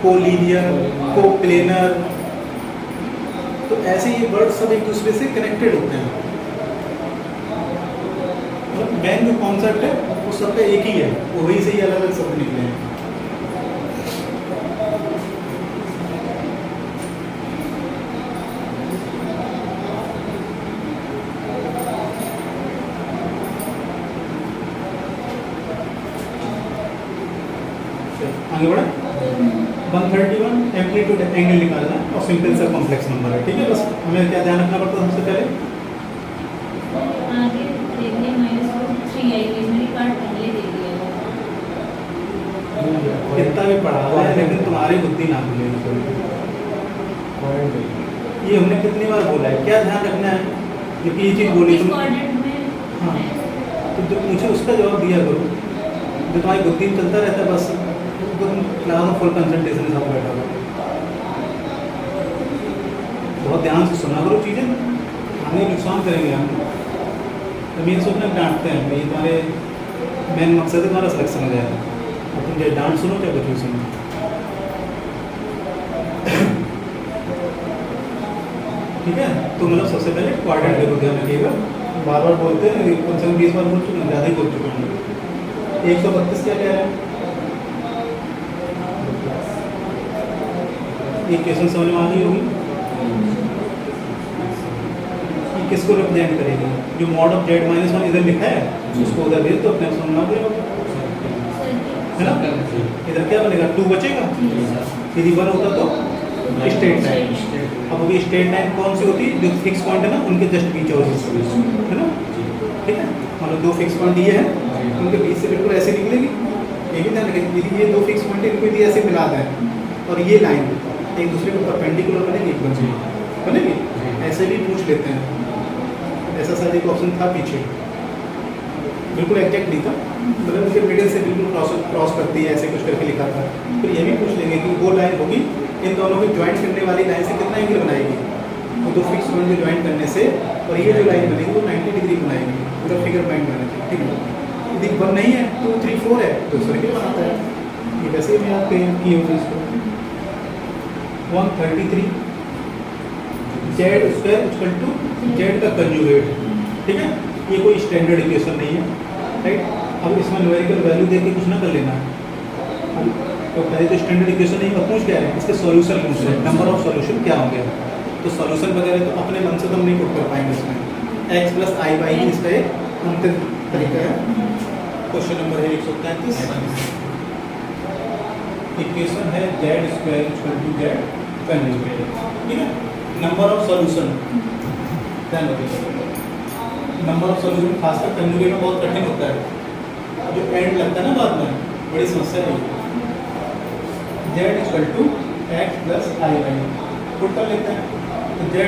कोलिनियर, कोप्लेनर, तो ऐसे ये वर्ड सब एक दूसरे से कनेक्टेड होते हैं। मतलब मेन जो कॉन्सेप्ट है वो सबका एक ही है, वही से ही अलग अलग शब्द निकले हैं। आगे बढ़े, 131 एम्पलीट्यूड एंगल निकालना है और सिंपल सा कॉम्प्लेक्स नंबर है, ठीक है। बस हमें क्या ध्यान रखना पड़ता है सबसे पहले, आगे देखिए -3 आई गई, मेरी कार्ड पहले दे दिया कितना भी पढ़ा हुआ है लेकिन तुम्हारी बुद्धि ना खुलेगी। ये हमने कितनी बार बोला है, क्या ध्यान रखना है, क्योंकि ये चीज़ बोली तुम, हाँ, तो जो मुझे उसका जवाब दिया करो, जो तुम्हारी बुद्धि में चलता रहता है, बस तुम क्लास में फुल कंसंट्रेशन के साथ बैठा हो, बहुत ध्यान से सुना करो चीज़ें, आगे नुकसान करेंगे हम। तो ये सोचना डांटते हैं, ये तुम्हारे मेन मकसद है तुम्हारा सिलेक्शन हो जाएगा, और तुम चाहे डांट सुनो चाहे कुछ भी सुनो। ठीक है, तो मतलब सबसे पहले क्वाड्रेंट देखो, ध्यान रखिएगा, बार बार बोलते हैं, कम से कम 20 बार बोल चुके हैं, ज़्यादा ही बोल चुके हैं। 132 क्या कह रहा है, ये क्वेश्चन समझ में आ रही होगी, ये किसको रिप्रेजेंट करेगी, जो मॉड ऑफ z-1 इधर लिखा है उसको उधर भेज दो, अपने आप समझना पड़ेगा, है ना। इधर क्या बनेगा, 2 बचेगा, यदि 1 होता तो स्ट्रेट लाइन। अब अभी स्ट्रेट लाइन कौन सी होती है, जो फिक्स पॉइंट है ना उनके जस्ट बीच होती है ना, ठीक है। मतलब 2 फिक्स पॉइंट ये है, उनके बीच से बिल्कुल ऐसे निकलेगी, ये भी ध्यान रखें, यदि ये 2 फिक्स पॉइंट इनको यदि ऐसे मिला दें और ये लाइन एक दूसरे को परपेंडिकुलर बनेगी, बनेगी, ऐसे भी पूछ लेते हैं, ऐसा शायद एक ऑप्शन था पीछे, बिल्कुल एग्जैक्ट नहीं था, मतलब उसके मिडिल से बिल्कुल क्रॉस करती है, ऐसे कुछ करके लिखा था। फिर ये भी पूछ लेंगे कि वो लाइन होगी इन दोनों को ज्वाइंट करने वाली लाइन से कितना एंगल बनाएगी, वो 2 फिक्स पॉइंट को ज्वाइंट करने से, और ये जो लाइन बनेगी वो 90 डिग्री बनाएगी, पूरा फिगर पॉइंट बना चाहिए, ठीक है। यदि 1 नहीं है, 2, 3, 4 है तो सर्किल बनाता है, ये वैसे ही मैं आप किए होगी इसको। 133 z² z का कंजुगेट, ठीक है, ये कोई स्टैंडर्ड इक्वेशन नहीं है, राइट। अब इसमें न्यूमेरिकल वैल्यू देख के कुछ ना कर लेना, तो पहले तो स्टैंडर्ड इक्वेशन नहीं, अब पूछ क्या है, इसके सॉल्यूशन पूछ रहे हैं, नंबर ऑफ सॉल्यूशन क्या होंगे, तो सॉल्यूशन वगैरह तो अपने मन से तो हम नहीं पुट कर पाएंगे इसमें, x + i y इसका एक अंतिम तरीका है। क्वेश्चन नंबर है 133, इक्वेशन है z² z कंजुगेट, ठीक है। नंबर ऑफ सॉल्यूशन ध्यान रखिएगा, नंबर ऑफ सॉल्यूशन खासकर कंजुगेट में बहुत कठिन होता है, जो एंड लगता है ना बाद में, बड़ी समस्या है। z = x + i y put कर लेते हैं, तो z²,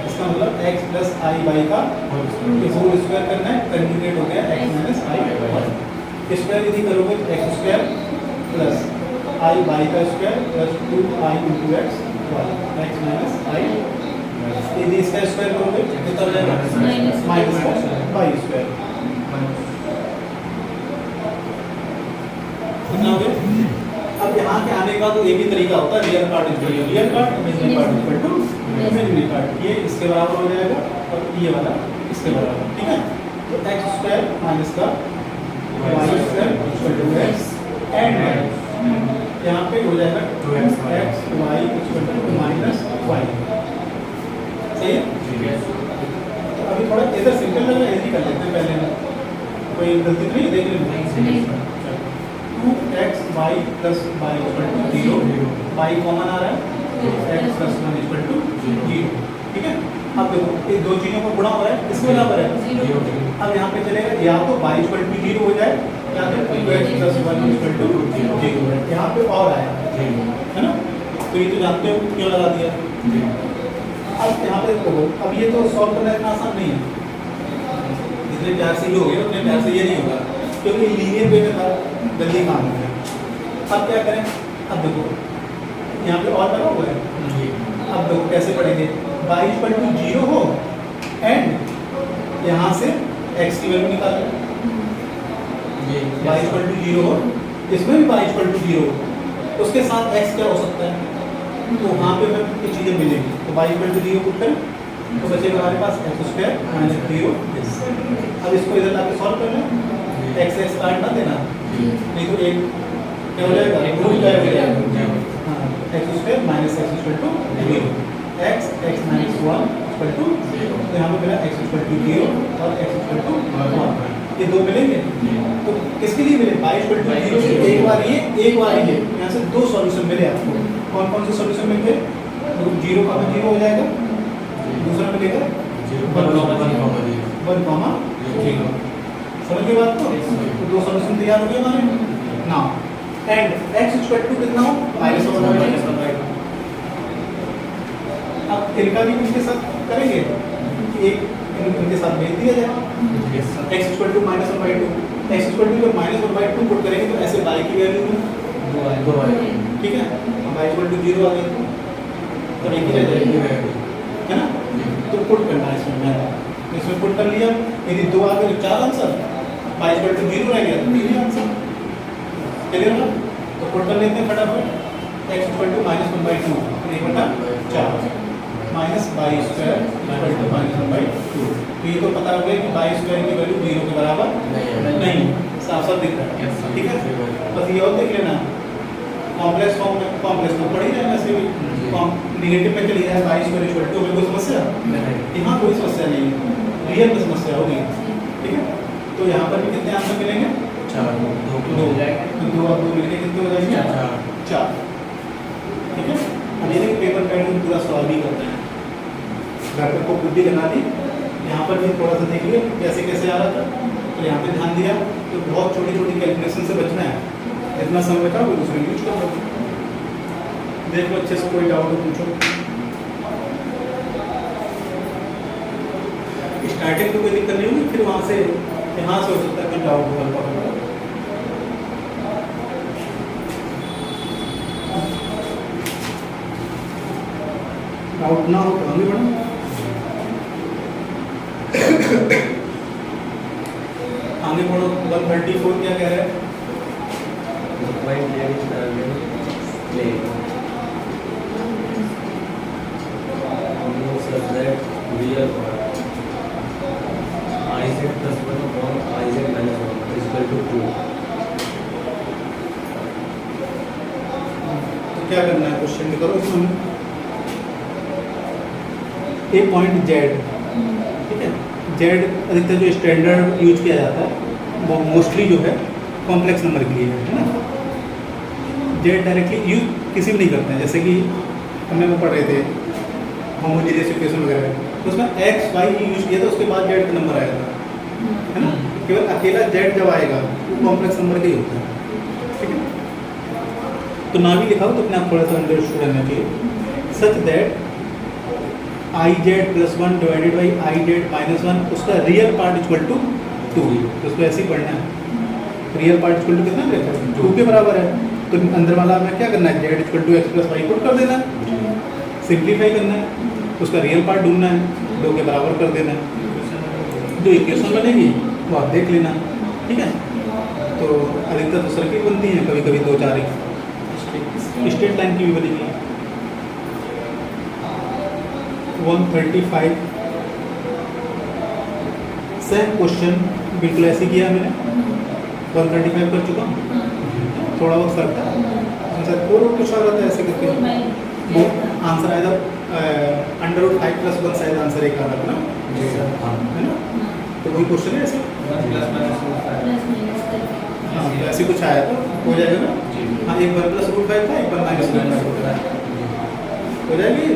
इसका मतलब x + i y का होल स्क्वायर करना है, कंजुगेट हो गया x - i y, स्क्वायर यदि करोगे तो x² + i y का square + 2i × x y, x - i, यदि इसका स्क्वायर करोगे कितना हो जाएगा, -y², कितना हो गया। अब यहाँ के आने का तो एक ही तरीका होता है, real part real part, imaginary part equal to imaginary part, ये इसके बराबर हो जाएगा और ये वाला इसके बराबर, ठीक है। तो x² माइनस का y² equal to x and यहाँ पे हो जाएगा 2x y equal to -y, सही है। तो अभी थोड़ा इधर सिंपल लग रहा है, ऐसे कर लेते हैं, पहले कोई गलती नहीं देख लेंगे। 2 x y plus y equal to zero, y common आ रहा है, x plus one equal to zero. ठीक है, अब देखो ये दो चीजों को गुणा हो रहा है, इसके बराबर है। अब यहाँ पे चलेगा या तो वाई इक्वल टू जीरो हो जाए या तो x plus one equal to zero है। यहाँ पे और आया है ना, तो ये तो जानते हो क्यों लगा दिया। अब यहाँ पे देखो, अब ये तो सॉल्व करना इतना आसान नहीं है, जितने प्यार से ये हो गया उतने प्यार से ये नहीं होगा, क्योंकि लीनियर वे में था, जल्दी काम हो गया। अब क्या करें, अब देखो यहाँ पे और लगा हुआ है, अब देखो कैसे पढ़ेंगे, y इक्वल टू जीरो हो एंड यहाँ से x की वैल्यू निकालें, y इक्वल टू जीरो हो, इसमें भी y इक्वल टू जीरो हो, उसके साथ x क्या हो सकता है, तो वहाँ पे हमें कुछ चीज़ें मिलेंगी। तो y equal to zero put करें तो बचेगा हमारे पास एक्स स्क्वायर माइनस जीरो। अब इसको इधर लाके सॉल्व कर लें, एक्स एक्स काट ना देना, नहीं तो एक क्या हो जाएगा, रूट क्या हो जाएगा, हाँ x square minus x equal to zero, x x minus one equal to, तो यहाँ पे मिला एक्स इक्वल टू जीरो और एक्स इक्वल टू वन, ये दो मिलेंगे। तो किसके लिए मिले, y इक्वल टू जीरो से एक बार ये एक बार ये, यहाँ से दो सॉल्यूशन मिले आपको। कौन कौन से सॉल्यूशन मिल गए, जीरो का जीरो हो जाएगा, दूसरा मिलेगा वन कॉमा जीरो, समझ गए बात को। तो दो सॉल्यूशन तैयार हो गए हमारे ना, एंड x इक्वल टू कितना हो, माइनस वन। अब इनका भी इसके साथ करेंगे, एक इनके साथ भेज दिया जाए, x equal to minus one by two, x equal to जब minus one by two put करेंगे तो ऐसे y की वैल्यू ठीक है, y इक्वल टू जीरो आ गई तो एक ही रह जाएगी है ना, तो पुट करना है इसमें पुट कर लिया, यदि दो आ गए तो चार answer, y equal to zero रह गया तो तीन आंसर, चलिए ना। तो पुट कर लेते हैं फटाफट, x equal to minus one by two, एक बटा चार minus y square equal to minus one by two. तो ये तो पता हो गया कि वाई स्क्वायर की वैल्यू जीरो के बराबर नहीं, साफ साफ दिख रहा है। ठीक है, बस ये और देख लेना, कॉम्प्लेक्स फॉर्म में कॉम्प्लेक्स तो पढ़ ही जाएगा, ऐसे भी निगेटिव में चली जाए वाई स्क्वायर इक्वल टू, कोई समस्या यहाँ कोई समस्या नहीं है, रियल में समस्या होगी। ठीक है, तो यहाँ पर भी कितने आंसर मिलेंगे, दो, दो और दो मिलके कितने हो जाएंगे, चार। ठीक है, अब ये पेपर पैड में पूरा सॉल्व ही करते हैं, घर पर को बुद्धि लगा दी, यहाँ पर भी थोड़ा सा देख लिया कैसे कैसे आ रहा था, तो यहाँ पे ध्यान दिया, तो बहुत छोटी छोटी कैलकुलेशन से बचना है, जितना समय था वो दूसरे यूज कर लो। देख लो अच्छे से, कोई डाउट हो पूछो। स्टार्टिंग में कोई दिक्कत नहीं होगी, फिर वहाँ से यहाँ से हो सकता है कोई डाउट होगा। डाउट ना हो तो आगे बढ़ो। आगे बढ़ो, 134 क्या कह रहा है, तो क्या करना है, क्वेश्चन में करो इसमें ए पॉइंट जेड। ठीक है, जेड अधिकतर जो स्टैंडर्ड यूज किया जाता है वो मोस्टली जो है कॉम्प्लेक्स नंबर के लिए है ना, जेड डायरेक्टली यूज किसी भी नहीं करते हैं, जैसे कि हमने वो पढ़ रहे थे होमोजेनियस इक्वेशन वगैरह, तो उसमें एक्स वाई यूज किया था, उसके बाद जेड का नंबर आया था, है ना, केवल अकेला जेड जब आएगा वो कॉम्प्लेक्स नंबर का ही होता है। ठीक है, तो ना भी लिखा हो तो अपने आप थोड़ा सा अंडरस्टूड करना चाहिए, such that i z plus one divided by i z minus one, उसका real part equal to two, तो उसको ऐसे ही पढ़ना है, रियल पार्ट इक्वल टू कितना रहता है, टू के बराबर है, तो अंदर वाला में क्या करना है, z equal to x plus y put कर देना है, सिंप्लीफाई करना है, उसका रियल पार्ट ढूंढना है, दो के बराबर कर देना है, जो इक्वेशन बनेगी वो आप देख लेना। ठीक है, तो अधिकतर तो सर्किट बनती हैं, कभी कभी दो चार स्ट्रेट लाइन की भी बनेगी। 135 सेम क्वेश्चन बिल्कुल ऐसे किया मैंने, 135 कर चुका हूँ, थोड़ा बहुत फर्क था, आंसर और कुछ आ रहा था ऐसे करके, वो आंसर आया था √5 + 1 शायद आंसर एक आ रहा था ना, है ना, तो वही क्वेश्चन है ऐसे। हाँ तो ऐसे कुछ आया था, हो जाएगा ना। हाँ एक 1 + √5 था, एक 1 - √5 था, हो जाएगी।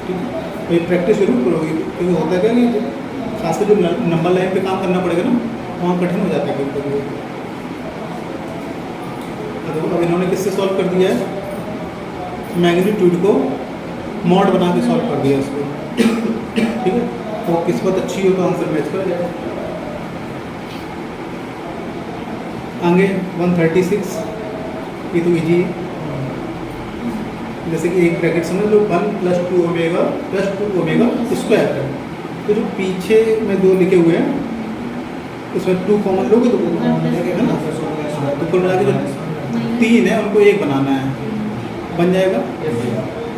ठीक है, तो ये प्रैक्टिस जरूर करोगे, क्योंकि होता है क्या कि खासकर जो नंबर लाइन पे काम करना पड़ेगा ना, वहाँ कठिन हो जाता है कभी कभी। अब इन्होंने किससे सॉल्व कर दिया है, मैग्नीट्यूड को मॉड बना के सॉल्व कर दिया इसको। ठीक है, तो किस्मत अच्छी हो तो आंसर मैच कर जाएगा। आगे 136, ये तो इजी है। जैसे कि एक ब्रैकेट समझ लो 1 + 2 ओमेगा + 2 ओमेगा स्क्वायर है। तो जो पीछे में 2 लिखे हुए हैं उसमें 2 कॉमन लोगे तो 2 कॉमन लगेगा ना। तो कुल मिला के जो 3 है उनको 1 बनाना है, बन जाएगा।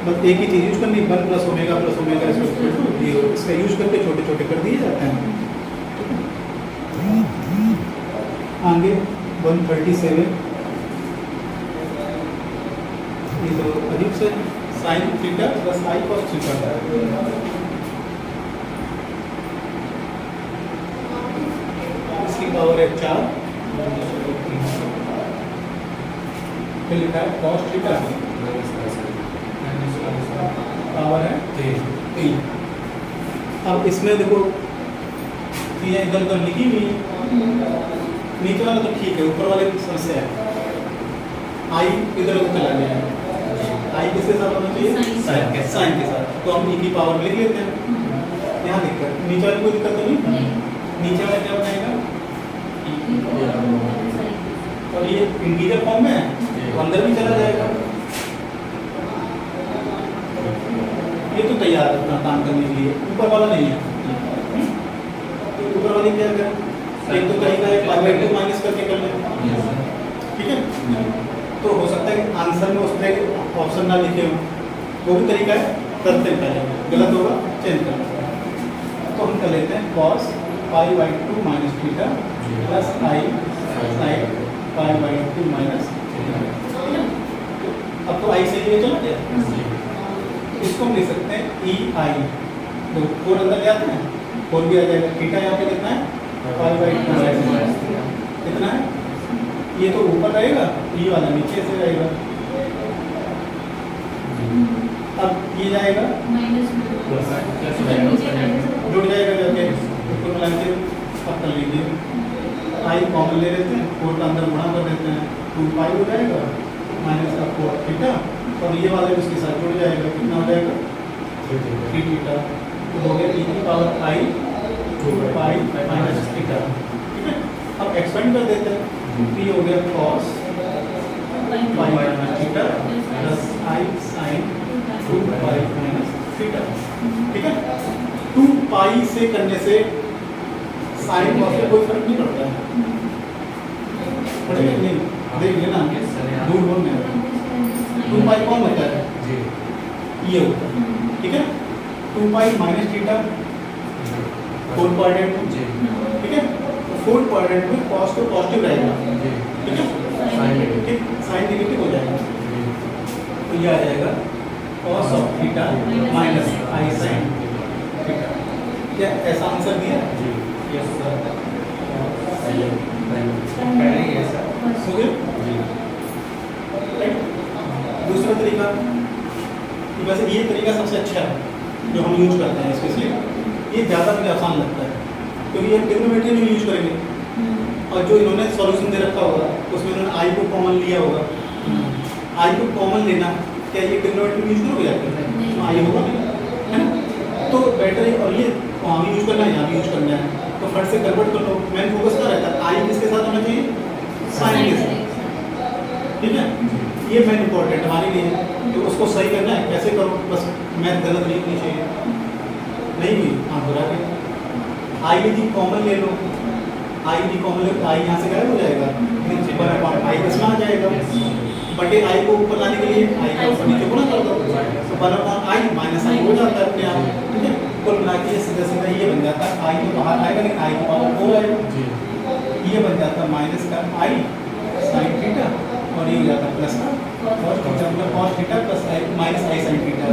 बस एक ही चीज़ यूज करनी, 1 + ओमेगा + ओमेगा = 0। इसका यूज करके छोटे छोटे कर दिए जाते हैं। आगे 137, ये तो अजीब से sin theta + i cos theta. इसकी पावर है 4, फिर लिखा है cos थीटा, पावर है 3। अब इसमें देखो चीज़ें इधर उधर लिखी हुई है, नीचे वाला तो ठीक है, ऊपर वाले की समस्या है। आई इधर उधर चला गया है, आई किसके साथ होना चाहिए, साइन के साथ। तो हम ई की पावर लिख लेते हैं। यहाँ दिक्कत, नीचे वाले कोई दिक्कत तो नहीं, नीचे वाला क्या बनाएगा, और ये इंटीजर फॉर्म में है तो अंदर भी चला जाएगा। ये तो तैयार है अपना काम करने के लिए, ऊपर वाला नहीं है। तो ऊपर वाले क्या करें, एक तो तरीका है पाई/2 माइनस करके कर लें। ठीक है, तो हो सकता है कि आंसर में उसने ऑप्शन ना लिखे हो, वो भी तरीका है, करते हैं पहले, गलत होगा चेंज कर लेते हैं। तो हम कर लेते हैं cos π/2 - थीटा + i sin π/2 - अब तो i से ये चला गया, इसको हम लिख सकते हैं ei। तो 4 अंदर ले आते हैं, 4 भी आ जाएगा। थीटा यहाँ पे कितना है, π/2 कितना है, ये तो ऊपर रहेगा, ये वाला नीचे से रहेगा। अब ये जाएगा जुड़ जाएगा जाके, ऊपर मिला के अब कर लीजिए। आई कॉमन ले लेते हैं, 4 का अंदर गुणा कर देते हैं, 2π हो जाएगा -4 थीटा, और ये वाला भी उसके साथ जुड़ जाएगा, कितना हो जाएगा 3 थीटा। तो हो गया e की पावर i 2π - थीटा। ठीक है, अब एक्सपेंड कर देते हैं, तो ये हो गया cos π - theta + i sin 2π - theta. ठीक है, 2π से करने से साइन कॉस में कोई फर्क नहीं पड़ता है, पड़ेगा नहीं, देख लेना दूर दूर में 2π कौन होता है, ये होता है। ठीक है, 2π - थीटा 4 क्वाड्रेंट में, ठीक है, 4 क्वाड्रेंट में कॉस तो पॉजिटिव रहेगा। ठीक है, ठीक, साइन नेगेटिव हो जाएगा, तो ये आ जाएगा cos of theta minus i sin theta. क्या ऐसा आंसर दिया? यस सर, हो गया। राइट, दूसरा तरीका, वैसे ये तरीका सबसे अच्छा है जो हम यूज करते हैं, स्पेशली ये ज़्यादा मुझे आसान लगता है, क्योंकि ये ट्रिग्नोमेट्री में यूज करेंगे, और जो इन्होंने सॉल्यूशन दे रखा होगा उसमें इन्होंने आई को कॉमन लिया होगा। आई को कॉमन लेना, क्या ये ट्रिग्नोमेट्री में यूज करोगे जाकर, आई होगा है ना, तो बेटर है। और ये वहाँ भी यूज करना है, यहाँ भी यूज करना है, तो फट से कन्वर्ट कर लो। मेन फोकस क्या रहता है, आई किसके साथ होना चाहिए, साइन के साथ। ठीक है, ये मेन इंपॉर्टेंट हमारे लिए, तो उसको सही करना है, कैसे करो, बस मैथ गलत नहीं होनी चाहिए, नहीं हुई हाँ बुरा के आई यदि कॉमन ले लो, आई यदि कॉमन ले, आई यहाँ से गायब हो जाएगा, आई किसमें आ जाएगा, बटे आई को ऊपर लाने के लिए आई का ऊपर नीचे गुणा कर दो, तो 1/i माइनस आई हो जाता है अपने आप। ठीक है, कुल मिला के सीधा सीधा ये बन जाता है, आई तो बाहर आएगा लेकिन आई की पावर 4 आएगा, ये बन जाता है माइनस का आई साइन थीटा, और ये हो जाता है प्लस का cos थीटा, मतलब cos थीटा प्लस आई माइनस आई साइन थीटा,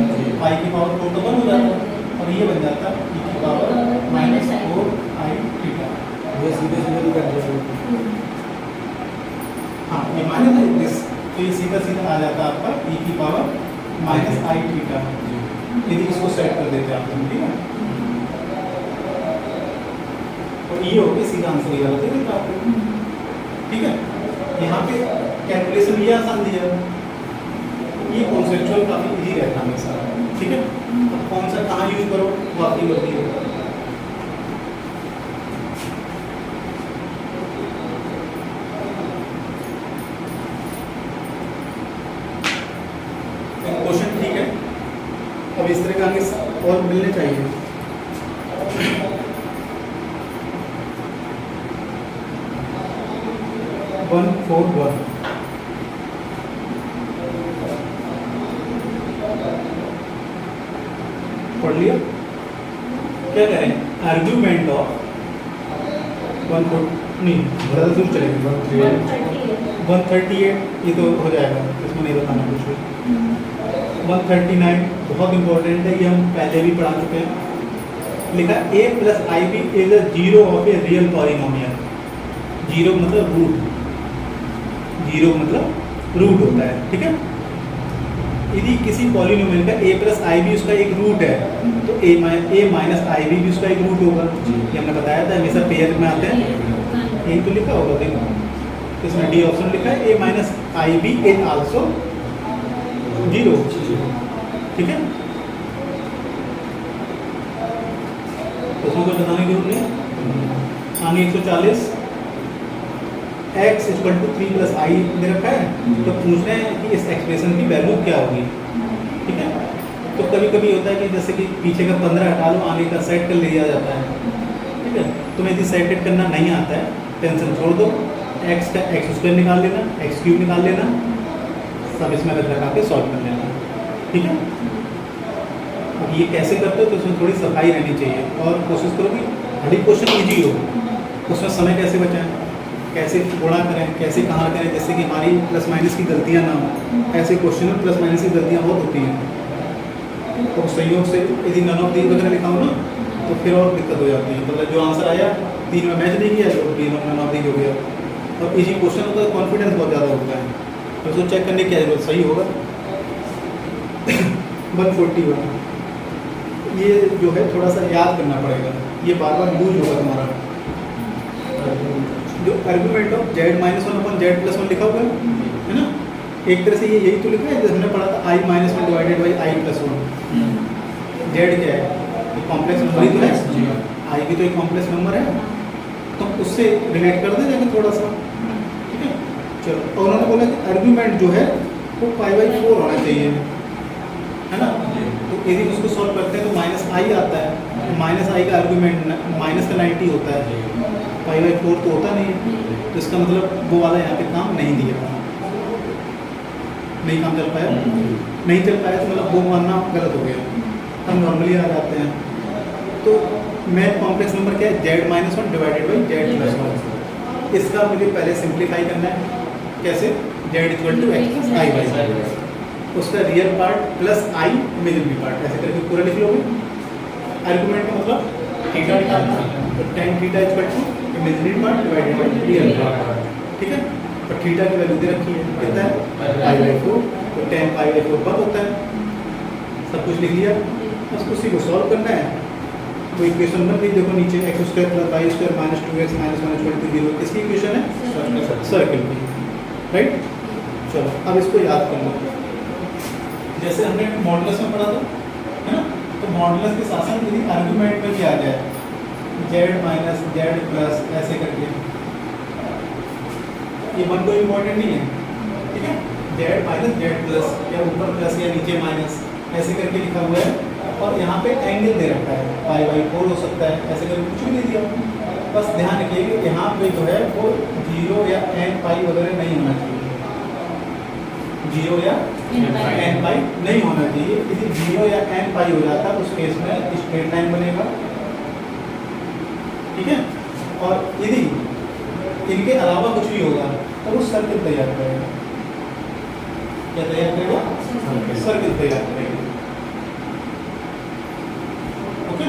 आई की पावर 4 तो 1 हो जाता है, और ये बन जाता है e की पावर -4i थीटा। ये सीधे सीधे भी कर दिया। आ जाता है दिस, तो ये सीधा सीधा आ जाता है आपका e की पावर माइनस आई थीटा, यदि इसको सेट कर देते हैं आप लोग, ठीक है। और ये हो गया सीधा आंसर, ये वाला दे देता आपको, ठीक है। यहाँ पे कैलकुलेशन ये आसान दिया, ये कॉन्सेप्चुअल काफी इजी रहता है हमेशा, ठीक है। अब कौन सा कहाँ यूज करो वो आपकी मर्जी है। क्वेश्चन ठीक है, अब इस तरह का आगे और मिलने चाहिए। 141 पढ़ लिया, क्या करें, आर्ग्यूमेंट ऑफ 138 चलेगा, 138 ये तो हो जाएगा, इसमें नहीं बताना कुछ भी। 139 बहुत इंपॉर्टेंट है, ये हम पहले भी पढ़ा चुके हैं। लिखा a plus i b is a zero of a real polynomial. Zero मतलब रूट, जीरो मतलब रूट होता है, ठीक है। यदि किसी पॉलिनोमियल का a प्लस आई बी उसका एक रूट है, तो a माइनस आई बी भी उसका एक रूट होगा। ये हमने बताया था, हमेशा पेयर में आते हैं, यही तो लिखा होगा, देखो इसमें डी ऑप्शन लिखा है, a minus i b is also zero, ठीक है। तो उसमें कुछ बताने की जरूरत नहीं। आगे 140 x इक्वल टू 3 प्लस आई दे रखा है, तो पूछ रहे हैं कि इस एक्सप्रेशन की वैल्यू क्या होगी, ठीक है। तो कभी कभी होता है कि जैसे कि पीछे का 15 हटा लो, आगे का सेट कर लिया जाता है, ठीक है। तुम्हें यदि सेट करना नहीं आता है, टेंशन छोड़ दो, x का एक्स स्क्वायर निकाल लेना, एक्स क्यूब निकाल लेना, सब इसमें रख रखा के सॉल्व कर लेना, ठीक है। अब ये कैसे करते हो तो उसमें थोड़ी सफाई रहनी चाहिए, और कोशिश करो कि हर क्वेश्चन ईजी हो, उसमें समय कैसे बचाएं, कैसे गुणा करें, कैसे कहाँ करें, जैसे कि हमारी प्लस माइनस की गलतियाँ ना हो। ऐसे क्वेश्चन में प्लस माइनस की गलतियाँ बहुत होती हैं, तो संयोग से यदि नन ऑफ दीज वगैरह लिखा हो ना, तो फिर और दिक्कत हो जाती है। मतलब जो आंसर आया 3 में मैच नहीं किया, तो नन ऑफ दीज हो गया। और इजी क्वेश्चन होता है, कॉन्फिडेंस बहुत ज़्यादा होता है, तो उसको चेक करने की क्या जरूरत, सही होगा। 141 ये जो है थोड़ा सा याद करना पड़ेगा, ये बार बार लूज होगा तुम्हारा। जो argument of Z minus 1 upon Z plus 1 लिखा हुआ है ना, एक तरह से ये यही तो लिखा है जैसे हमने पढ़ा था, i minus 1 divided by i plus 1। Z क्या है, कॉम्प्लेक्स नंबर ही तो है, आई भी तो एक कॉम्प्लेक्स नंबर है, तो उससे रिलेट कर दे जाएंगे थोड़ा सा, ठीक है। चलो, और उन्होंने बोला कि आर्गुमेंट जो है वो π/4 होना चाहिए, है ना। तो यदि उसको सॉल्व करते हैं तो माइनस आई आता है, माइनस आई का आर्गुमेंट माइनस का 90 होता है, π/4 तो होता नहीं है, तो इसका मतलब वो वाला यहाँ पे काम नहीं दिया, नहीं काम चल पाया, नहीं चल पाया तो मतलब वो मानना गलत हो गया, हम नॉर्मली आ जाते हैं। तो मैथ कॉम्प्लेक्स नंबर क्या है, z minus 1 divided by z plus 1। इसका मुझे पहले सिंप्लीफाई करना है, कैसे, z equal to x i by उसका real part plus i imaginary part, ऐसे करके पूरा लिख लोगे। आर्गुमेंट का मतलब थीटा निकालना, तो tan theta equal to imaginary part divided by real part, ठीक है। और थीटा की वैल्यू दे रखी है, कितना है π/4, तो tan π/4 बंद होता है। सब कुछ लिख लिया, बस उसी को सॉल्व करना है। तो इक्वेशन बन गई, देखो नीचे x square plus y square minus 2x minus 1 equal to 0, किसकी इक्वेशन है, सर्कल की, राइट। चलो अब इसको याद कर लो, जैसे हमने मॉडुलस में पढ़ा था, है ना। तो मॉडुलस के साथ साथ यदि आर्गुमेंट में क्या आ जाए, जेड माइनस जेड प्लस ऐसे करके, ये 1 कोई इम्पोर्टेंट नहीं है, ठीक है। जेड माइनस जेड प्लस, या ऊपर प्लस या नीचे माइनस, ऐसे करके लिखा हुआ है, और यहाँ पे एंगल दे रखा है, π/4 हो सकता है, ऐसे करके कुछ भी नहीं दिया। बस ध्यान रखिए कि यहाँ पे जो है वो 0 या n पाई वगैरह नहीं होना चाहिए, 0 या n पाई नहीं होना चाहिए। यदि 0 या n पाई हो जाता है उस केस में स्ट्रेट लाइन बनेगा, ठीक है। और यदि इनके अलावा कुछ भी होगा तो वो सर्किल तैयार करेगा, क्या तैयार करेगा, सर्किल तैयार करेगा, ओके।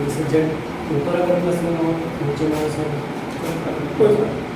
जैसे जेड ऊपर अगर प्लस में हो नीचे में सर कोई